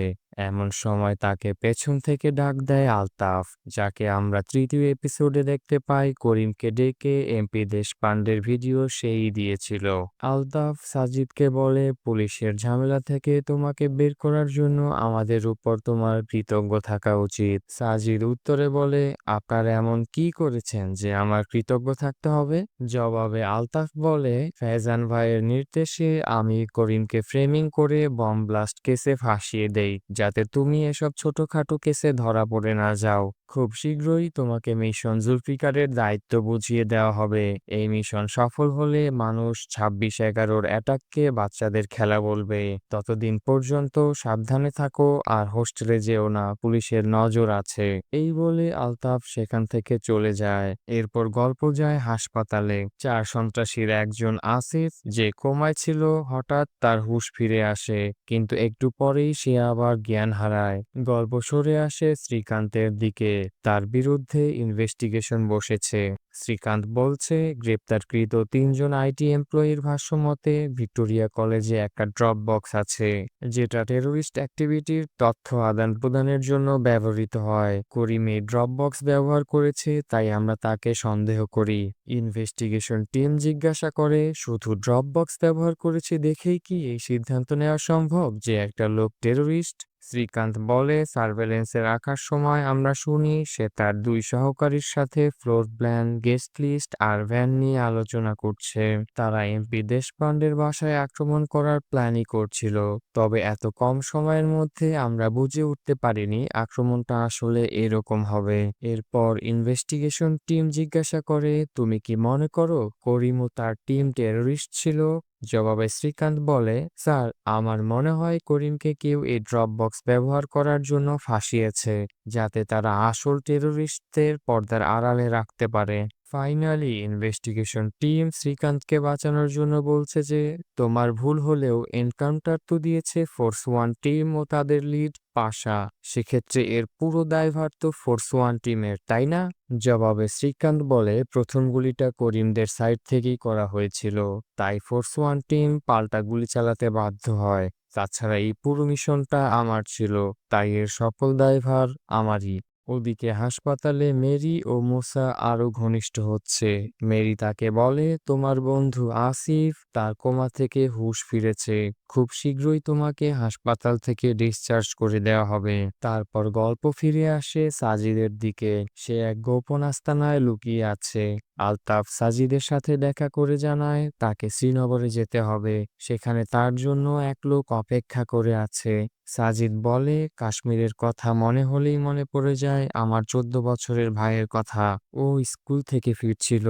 Speaker 1: এমন সময় তাকে পেছন থেকে ডাক দেয় আলতাফ, যাকে আমরা তৃতীয় এপিসোডে দেখতে পাই করিমকে ডেকে এমপি দেশপান্ডের ভিডিও সেই দিয়েছিল। আলতাফ সাজিদকে বলে, পুলিশের ঝামেলা থেকে তোমাকে বের করার জন্য আমাদের উপর তোমার কৃতজ্ঞ থাকা উচিত। সাজিদ উত্তরে বলে, আপনারা এমন কি করেছেন যে আমার কৃতজ্ঞ থাকতে হবে? জবাবে আলতাফ বলে, ফেজান ভাইয়ের নির্দেশে আমি করিমকে ফ্রেমিং করে বম ব্লাস্ট কেসে ফাঁসিয়ে দেই, যাতে তুমি এসব ছোটখাটো কেসে ধরা পড়ে না যাও। খুব শীঘ্রই তোমাকে মিশন জুলফিকারের দায়িত্ব বুঝিয়ে দেওয়া হবে। এই মিশন সফল হলে মানুষ 26/11-র অ্যাটাককে বাচ্চাদের খেলা বলবে। ততদিন পর্যন্ত সাবধানে থাকো আর হোস্টেলে যেও না, পুলিশের নজর আছে। এই বলে আলতাফ সেখান থেকে চলে যায়। এরপর গল্প যায় হাসপাতালে। 4 সন্ত্রাসীর একজন আসিফ, যে কোমায় ছিল, হঠাৎ তার হুঁশ ফিরে আসে, কিন্তু একটু পরেই সে আবার জ্ঞান হারায়। গল্প সরে আসে শ্রীকান্তের দিকে। তার বিরুদ্ধে ইনভেস্টিগেশন বসেছে। শ্রীকান্ত বলছে, গ্রেপ্তারকৃত 3 জন আইটি এমপ্লয়ির ভাষ্যমতে ভিক্টোরিয়া কলেজে একটা ড্রপ বক্স আছে, যেটা টেরোরিস্ট অ্যাক্টিভিটির তথ্য আদান প্রদানের জন্য ব্যবহৃত হয়। করিম এই ড্রপ বক্স ব্যবহার করেছে, তাই আমরা তাকে সন্দেহ করি। ইনভেস্টিগেশন টিম জিজ্ঞাসা করে, শুধু ড্রপ বক্স ব্যবহার করেছে দেখেই কি এই সিদ্ধান্ত নেওয়া সম্ভব যে একটা লোক টেরোরিস্ট? শ্রীকান্ত বলে, সার্ভেলেন্সে রাখার সময় আমরা শুনি সে তার 2 সহকারীর সাথে ফ্লোর প্ল্যান, গেস্ট লিস্ট আর ভ্যান নিয়ে আলোচনা করছে। তারা এমপি দেশপান্ডের বাসায় আক্রমণ করার প্ল্যানই করছিল। তবে এত কম সময়ের মধ্যে আমরা বুঝে উঠতে পারিনি আক্রমণটা আসলে এরকম হবে। এরপর ইনভেস্টিগেশন টিম জিজ্ঞাসা করে, তুমি কি মনে করো করিম ও তার টিম টেরোরিস্ট ছিল? জবাবে শ্রীকান্ত বলে, স্যার, আমার মনে হয় করিমকে কেউ এই ড্রপ বক্স ব্যবহার করার জন্য ফাঁসিয়েছে, যাতে তারা আসল টেররিস্টদের পর্দার আড়ালে রাখতে পারে। ফাইনালি ইনভেস্টিগেশন টিম শ্রীকান্তকে বাঁচানোর জন্য বলছে যে, তোমার ভুল হলেও এনকাউন্টার তো দিয়েছে ফোর্স ওয়ান টিম ও তাদের লিড পাশা। সেক্ষেত্রে এর পুরো দায়ভার তো ফোর্স ওয়ান টিমের, তাই না? জবাবে শ্রীকান্ত বলে, প্রথম গুলিটা করিমদের সাইড থেকেই করা হয়েছিল, তাই ফোর্স ওয়ান টিম পাল্টা গুলি চালাতে বাধ্য হয়। তাছাড়া এই পুরো মিশনটা আমার ছিল, তাই এর সফল দায়ভার আমারই। ওদিকে হাসপাতালে মেরি ও মুসা আরো ঘনিষ্ঠ হচ্ছে। মেরি তাকে বলে, তোমার বন্ধু আসিফ তার কোমা থেকে হুঁশ ফিরেছে, খুব শীঘ্রই তোমাকে হাসপাতাল থেকে ডিসচার্জ করে দেওয়া হবে। তারপর গল্প ফিরে আসে সাজিদের দিকে। সে এক গোপন আস্তানায় লুকিয়ে আছে। আলতাফ সাজিদের সাথে দেখা করে জানায় তাকে শ্রীনগরে যেতে হবে, সেখানে তার জন্য এক লোক অপেক্ষা করে আছে। সাজিদ বলে, কাশ্মীরের কথা মনে হলেই মনে পড়ে যায় আমার 14 বছরের ভাইয়ের কথা। ও স্কুল থেকে ফিরছিল,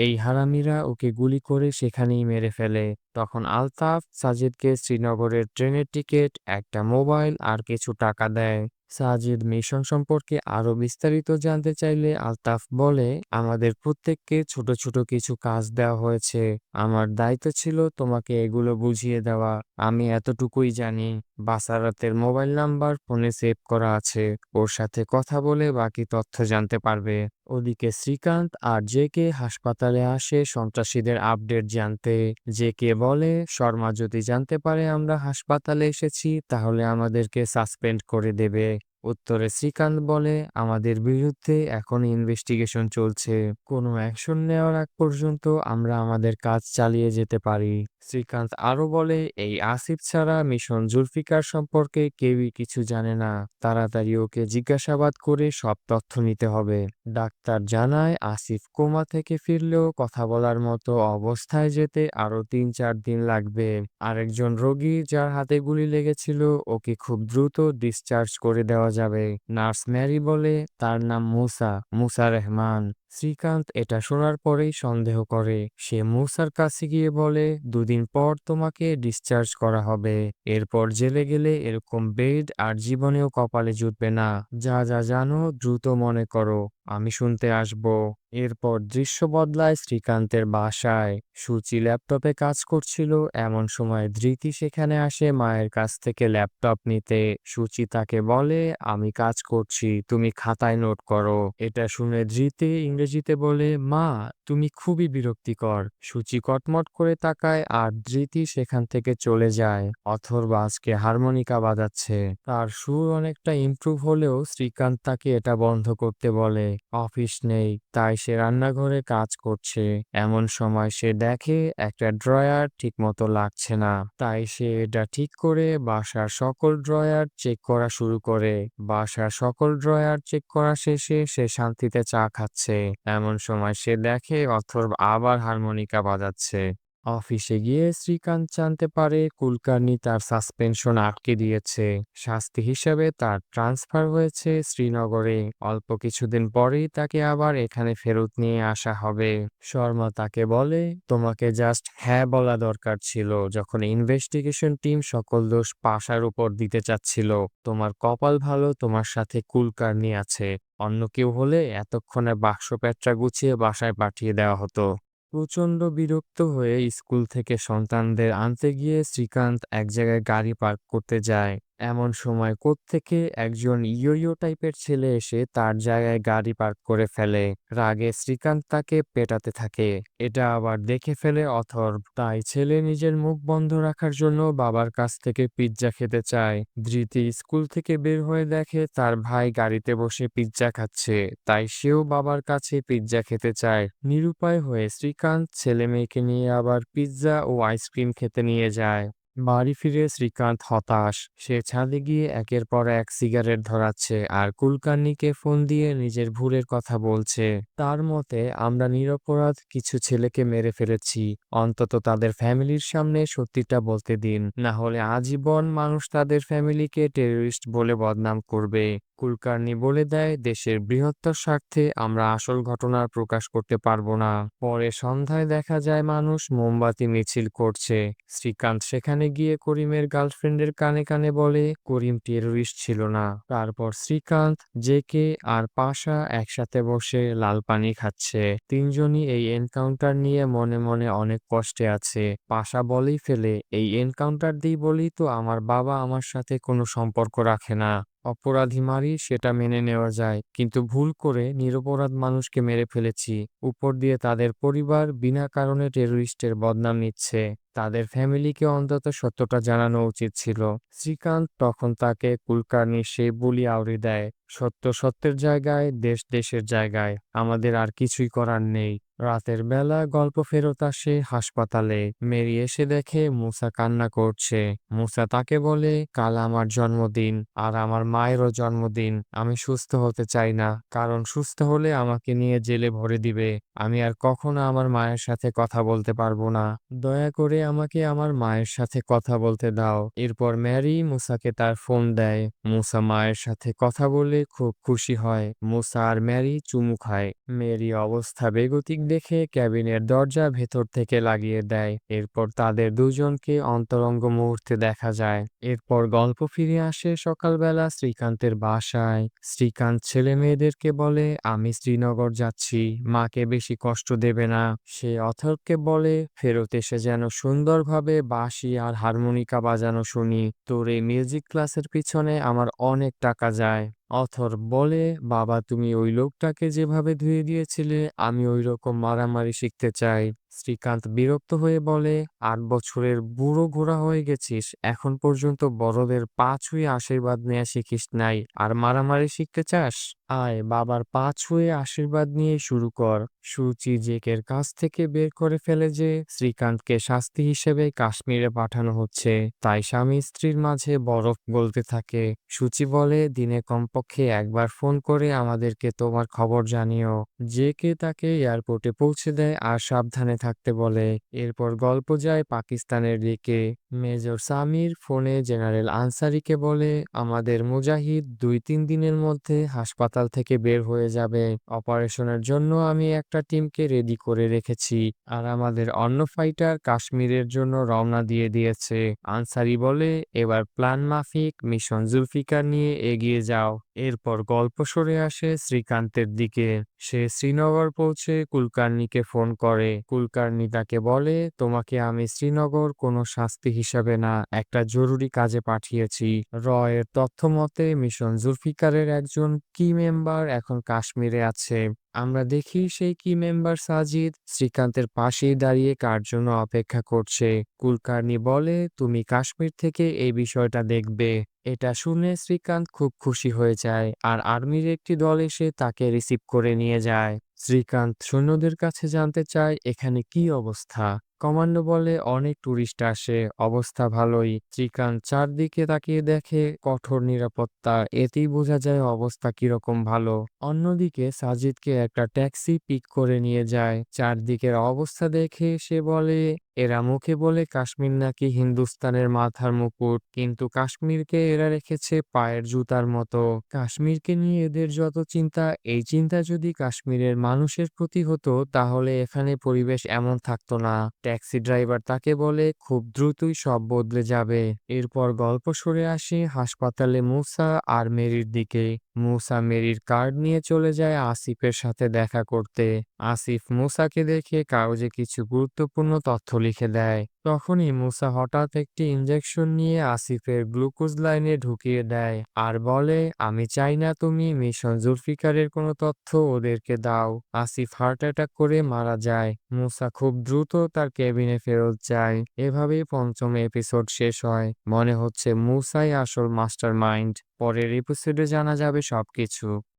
Speaker 1: এই হারামিরা ওকে গুলি করে সেখানেই মেরে ফেলে। তখন আলতাফ সাজিদকে শ্রীনগরের ট্রেনের টিকিট, একটা মোবাইল আর কিছু টাকা দেয়। সাজিদ মিশন সম্পর্কে আরো বিস্তারিত জানতে চাইলে আলতাফ বলে, আমাদের প্রত্যেককে ছোট ছোট কিছু কাজ দেওয়া হয়েছে, আমার দায়িত্ব ছিল তোমাকে এগুলো বুঝিয়ে দেওয়া। আমি এতটুকুই জানি, বাসারাতের মোবাইল নাম্বার ফোনে সেভ করা আছে, ওর সাথে কথা বলে বাকি তথ্য জানতে পারবে। ওদিকে শ্রীকান্ত আর জেকে হাসপাতালে আসে সন্ত্রাসীদের আপডেট জানতে। জেকে বলে, শর্মা যদি জানতে পারে আমরা হাসপাতালে এসেছি তাহলে আমাদেরকে সাসপেন্ড করে দেবে। উত্তরে শ্রীকান্ত বলে, আমাদের বিরুদ্ধে এখন ইনভেস্টিগেশন চলছে, কোনো অ্যাকশন নেওয়ার আগ পর্যন্ত আমরা আমাদের কাজ চালিয়ে যেতে পারি। শ্রীকান্ত আরো বলে, এই আসিফ ছাড়া মিশন জুলফিকার সম্পর্কে কেউই কিছু জানে না, তাড়াতাড়ি ওকে জিজ্ঞাসাবাদ করে সব তথ্য নিতে হবে। ডাক্তার জানায় আসিফ কোমা থেকে ফিরলেও কথা বলার মতো অবস্থায় যেতে আরো 3-4 দিন লাগবে। আরেকজন রোগী যার হাতে গুলি লেগেছিল ওকে খুব দ্রুত ডিসচার্জ করে দেওয়া যাবে। নার্স ম্যারি বলে, তার নাম মুসা, মুসা রহমান। শ্রীকান্ত এটা শোনার পরেই সন্দেহ করে। সে মুসার কাছে গিয়ে বলে, 2 দিন পর তোমাকে ডিসচার্জ করা হবে, এরপর জেলে গেলে এরকম বেড আর জীবনেও কপালে জুটবে না। যা যা জানো দ্রুত মনে করো, আমি শুনতে আসবো। এরপর দৃশ্য বদলায় শ্রীকান্তের বাসায়। সুচি ল্যাপটপে কাজ করছিল, এমন সময় ধৃতি সেখানে আসে মায়ের কাছ থেকে ল্যাপটপ নিতে। সুচি তাকে বলে, আমি কাজ করছি, তুমি খাতায় নোট করো। এটা শুনে ধৃতি ইংরেজিতে বলে, মা, তুমি খুবই বিরক্তিকর। সুচি কটমট করে তাকায় আর ধৃতি সেখান থেকে চলে যায়। অথর্ব আজকে হারমোনিকা বাজাচ্ছে। তার সুর অনেকটা ইমপ্রুভ হলেও শ্রীকান্ত তাকে এটা বন্ধ করতে বলে। অফিস নেই, তাই সে রান্নাঘরে কাজ করছে। এমন সময় সে দেখে একটা ড্রয়ার ঠিকমতো লাগছে না, তাই সে এটা ঠিক করে বাসার সকল ড্রয়ার চেক করা শুরু করে। বাসার সকল ড্রয়ার চেক করা শেষে সে শান্তিতে চা খাচ্ছে। এমন সময় সে দেখে অথর্ব আবার হারমোনিকা বাজাচ্ছে। অফিসে গিয়ে শ্রীকান্ত জানতে পারে কুলকার্নি তার সাসপেনশন আটকে দিয়েছে। শাস্তি হিসেবে তার ট্রান্সফার হয়েছে শ্রীনগরে। অল্প কিছুদিন পরেই তাকে আবার এখানে ফেরত নিয়ে আসা হবে। শর্মা তাকে বলে, তোমাকে জাস্ট হ্যাঁ বলা দরকার ছিল যখন ইনভেস্টিগেশন টিম সকল দোষ পাশার উপর দিতে চাচ্ছিল। তোমার কপাল ভালো তোমার সাথে কুলকার্নি আছে, অন্য কেউ হলে এতক্ষণে বাক্স প্যাঁটরা গুছিয়ে বাসায় পাঠিয়ে দেওয়া হতো। প্রচণ্ড বিরক্ত হয়ে স্কুল থেকে সন্তানদের আনতে গিয়ে শ্রীকান্ত এক জায়গায় গাড়ি পার্ক করতে যায়। এমন সময় কোত্থেকে একজন ইয়ো টাইপের ছেলে এসে তার জায়গায় গাড়ি পার্ক করে ফেলে। রাগে শ্রীকান্ত তাকে পেটাতে থাকে। এটা আবার দেখে ফেলে অথর্ব, তাই ছেলে নিজের মুখ বন্ধ রাখার জন্য বাবার কাছ থেকে পিৎজা খেতে চায়। ধৃতি স্কুল থেকে বের হয়ে দেখে তার ভাই গাড়িতে বসে পিৎজা খাচ্ছে, তাই সেও বাবার কাছে পিৎজা খেতে চায়। নিরুপায় হয়ে শ্রীকান্ত ছেলে মেয়েকে নিয়ে আবার পিৎজা ও আইসক্রিম খেতে নিয়ে যায়। বাড়ি ফিরে শ্রীকান্ত হতাশ। সে ছাদে গিয়ে একের পর এক সিগারেট ধরাচ্ছে আর কুলকার্নিকে ফোন দিয়ে নিজের ভুলের কথা বলছে। তার মতে, আমরা নিরপরাধ কিছু ছেলেকে মেরে ফেলেছি, অন্তত তাদের ফ্যামিলির সামনে সত্যিটা বলতে দিন, না হলে আজীবন মানুষ তাদের ফ্যামিলিকে টেররিস্ট বলে বদনাম করবে। কুলকার্নি বলে দেয় দেশের বৃহত্তর স্বার্থে আমরা আসল ঘটনা প্রকাশ করতে পারবো না। পরে সন্ধ্যায় দেখা যায় মানুষ মোমবাতি মিছিল করছে। শ্রীকান্ত সেখানে গিয়ে করিমের গার্লফ্রেন্ডের কানে কানে বলে করিম টেরোরিস্ট ছিল না। তারপর শ্রীকান্ত, জেকে আর পাশা একসাথে বসে লাল পানি খাচ্ছে। তিনজনই এই এনকাউন্টার নিয়ে মনে মনে অনেক কষ্টে আছে। পাশা বলেই ফেলে, এই এনকাউন্টার দিই বলেই তো আমার বাবা আমার সাথে কোনো সম্পর্ক রাখে না। অপরাধী মারি সেটা মেনে নেওয়া যায়, কিন্তু ভুল করে নিরপরাধ মানুষকে মেরে ফেলেছি। উপর দিয়ে তাদের পরিবার বিনা কারণে টেরোরিস্টের বদনাম নিচ্ছে। তাদের ফ্যামিলিকে অন্তত সত্যটা জানানো উচিত ছিল। শ্রীকান্ত তখন তাকে কুলকার্নির সেই বুলি আউড়ে দেয়। সত্য সত্যের জায়গায়, দেশ দেশের জায়গায়, আমাদের আর কিছুই করার নেই। রাতের বেলা গল্প ফেরত আসে হাসপাতালে। মেরি এসে দেখে মুসা কান্না করছে। মুসা তাকে বলে, কাল আমার জন্মদিন, আর আমার মায়েরও জন্মদিন। আমি সুস্থ হতে চাই না, কারণ সুস্থ হলে আমাকে নিয়ে জেলে ভরে দিবে। আমি আর কখনো আমার মায়ের সাথে কথা বলতে পারবো না। দয়া করে আমাকে আমার মায়ের সাথে কথা বলতে দাও। এরপর ম্যারি মুসাকে তার ফোন দেয়। মুসা মায়ের সাথে কথা বলে খুব খুশি হয়। মুসা আর ম্যারি চুমু খায়। মেরি অবস্থা বেগতিক দেখে ক্যাবিনের দরজা ভেতর থেকে লাগিয়ে দেয়। এরপর তাদের দুজনকে অন্তরঙ্গ মুহূর্তে দেখা যায়। এরপর গল্প ফিরে আসে সকালবেলা শ্রীকান্তের বাসায়। শ্রীকান্ত ছেলে মেয়েদেরকে বলে, আমি শ্রীনগর যাচ্ছি, মাকে বেশি কষ্ট দেবে না। সে অথর্বকে বলে, ফেরত এসে যেন সুন্দরভাবে বাঁশি আর হারমোনিকা বাজানো শুনি। তোর এই মিউজিক ক্লাসের পিছনে আমার অনেক টাকা যায়। অথর্ব বলে, বাবা তুমি ওই লোকটাকে যেভাবে ধুয়ে দিয়েছিলে আমি ওই রকম মারামারি শিখতে চাই। শ্রীকান্ত বিরক্ত হয়ে বলে, 8 বছরের বুড়ো ঘোড়া হয়ে গেছিস, এখন পর্যন্ত বড়দের পা ছুঁয়ে আশীর্বাদ নেয়া শিখিস নাই, আর মারামারি শিখতে চাস? আয় বাবার পা ছুঁয়ে আশীর্বাদ নিয়ে শুরু কর। সুচি জেকের কাছ থেকে বের করে ফেলে যে শ্রীকান্তকে শাস্তি হিসেবে কাশ্মীরে পাঠানো হচ্ছে, তাই স্বামী স্ত্রীর মাঝে বরফ গলতে থাকে। সুচি বলে, দিনে কমপক্ষে একবার ফোন করে আমাদেরকে তোমার খবর জানিও। জেকে তাকে এয়ারপোর্টে পৌঁছে দেয় আর সাবধানে থাকতে বলে। এরপর গল্প যায় পাকিস্তানের দিকে। মেজর সামির ফোনে জেনারেল আনসারিকে বলে, আমাদের মুজাহিদ 2-3 দিনের মধ্যে হাসপাতাল থেকে বের হয়ে যাবে। অপারেশনের জন্য আমি একটা টিমকে রেডি করে রেখেছি, আর আমাদের অন্য ফাইটার কাশ্মীরের জন্য রওনা দিয়ে দিয়েছে। আনসারি বলে, এবার প্ল্যান মাফিক মিশন জুলফিকার নিয়ে এগিয়ে যাও। এরপর গল্প সরে আসে শ্রীকান্তের দিকে। সে শ্রীনগর পৌঁছে কুলকার্নিকে ফোন করে। কুলকার্নি তাকে বলে, তোমাকে আমি শ্রীনগর কোনো শাস্তি হিসাবে না, একটা জরুরি কাজে পাঠিয়েছি। র এর তথ্য মতে মিশন জুলফিকারের একজন কি মেম্বার এখন কাশ্মীরে আছে। আমরা দেখি সেই কি মেম্বার সাজিদ শ্রীকান্তের পাশেই দাঁড়িয়ে কার জন্য অপেক্ষা করছে। কুলকার্নি বলে, তুমি কাশ্মীর থেকে এই বিষয়টা দেখবে। এটা শুনে শ্রীকান্ত খুব খুশি হয়ে যায়, আর আর্মির একটি দল এসে তাকে রিসিভ করে নিয়ে যায়। শ্রীকান্ত সৈন্যদের কাছে জানতে চায় এখানে কি অবস্থা। কমান্ডো বলে, অনেক টুরিস্ট আসে, অবস্থা ভালোই। শ্রীকান্ত চারদিকে তাকিয়ে দেখে কঠোর নিরাপত্তা, এতেই বোঝা যায় অবস্থা কিরকম ভালো। অন্যদিকে সাজিদকে একটা ট্যাক্সি পিক করে নিয়ে যায়। চারদিকের অবস্থা দেখে সে বলে, এরা মুখে বলে কাশ্মীর নাকি হিন্দুস্তানের মাথার মুকুট, কিন্তু কাশ্মীরকে এরা রেখেছে পায়ের জুতার মতো। কাশ্মীরকে নিয়ে এদের যত চিন্তা, এই চিন্তা যদি কাশ্মীরের মানুষের প্রতি হতো তাহলে এখানে পরিবেশ এমন থাকতো না। ট্যাক্সি ড্রাইভার তাকে বলে, খুব দ্রুতই সব বদলে যাবে। এরপর গল্প সরে আসে হাসপাতালে মুসা আর মেরির দিকে। মুসা মেরির কার্ড নিয়ে চলে যায় আসিফের সাথে দেখা করতে। আসিফ মুসাকে দেখে কাগজে কিছু গুরুত্বপূর্ণ তথ্য লিখে দেয়। তখনই মুসা হঠাৎ একটি ইনজেকশন নিয়ে আসিফের গ্লুকোজ লাইনে ঢুকিয়ে দেয়, আর বলে, আমি চাই না তুমি মিশন জুলফিকারের কোনো তথ্য ওদেরকে দাও। আসিফ হার্ট অ্যাটাক করে মারা যায়। মুসা খুব দ্রুত তার কেবিনে ফেরত যায়। এভাবেই পঞ্চম এপিসোড শেষ হয়। মনে হচ্ছে মুসাই আসল মাস্টার মাইন্ড। পরের এপিসোডে জানা যাবে সবকিছু।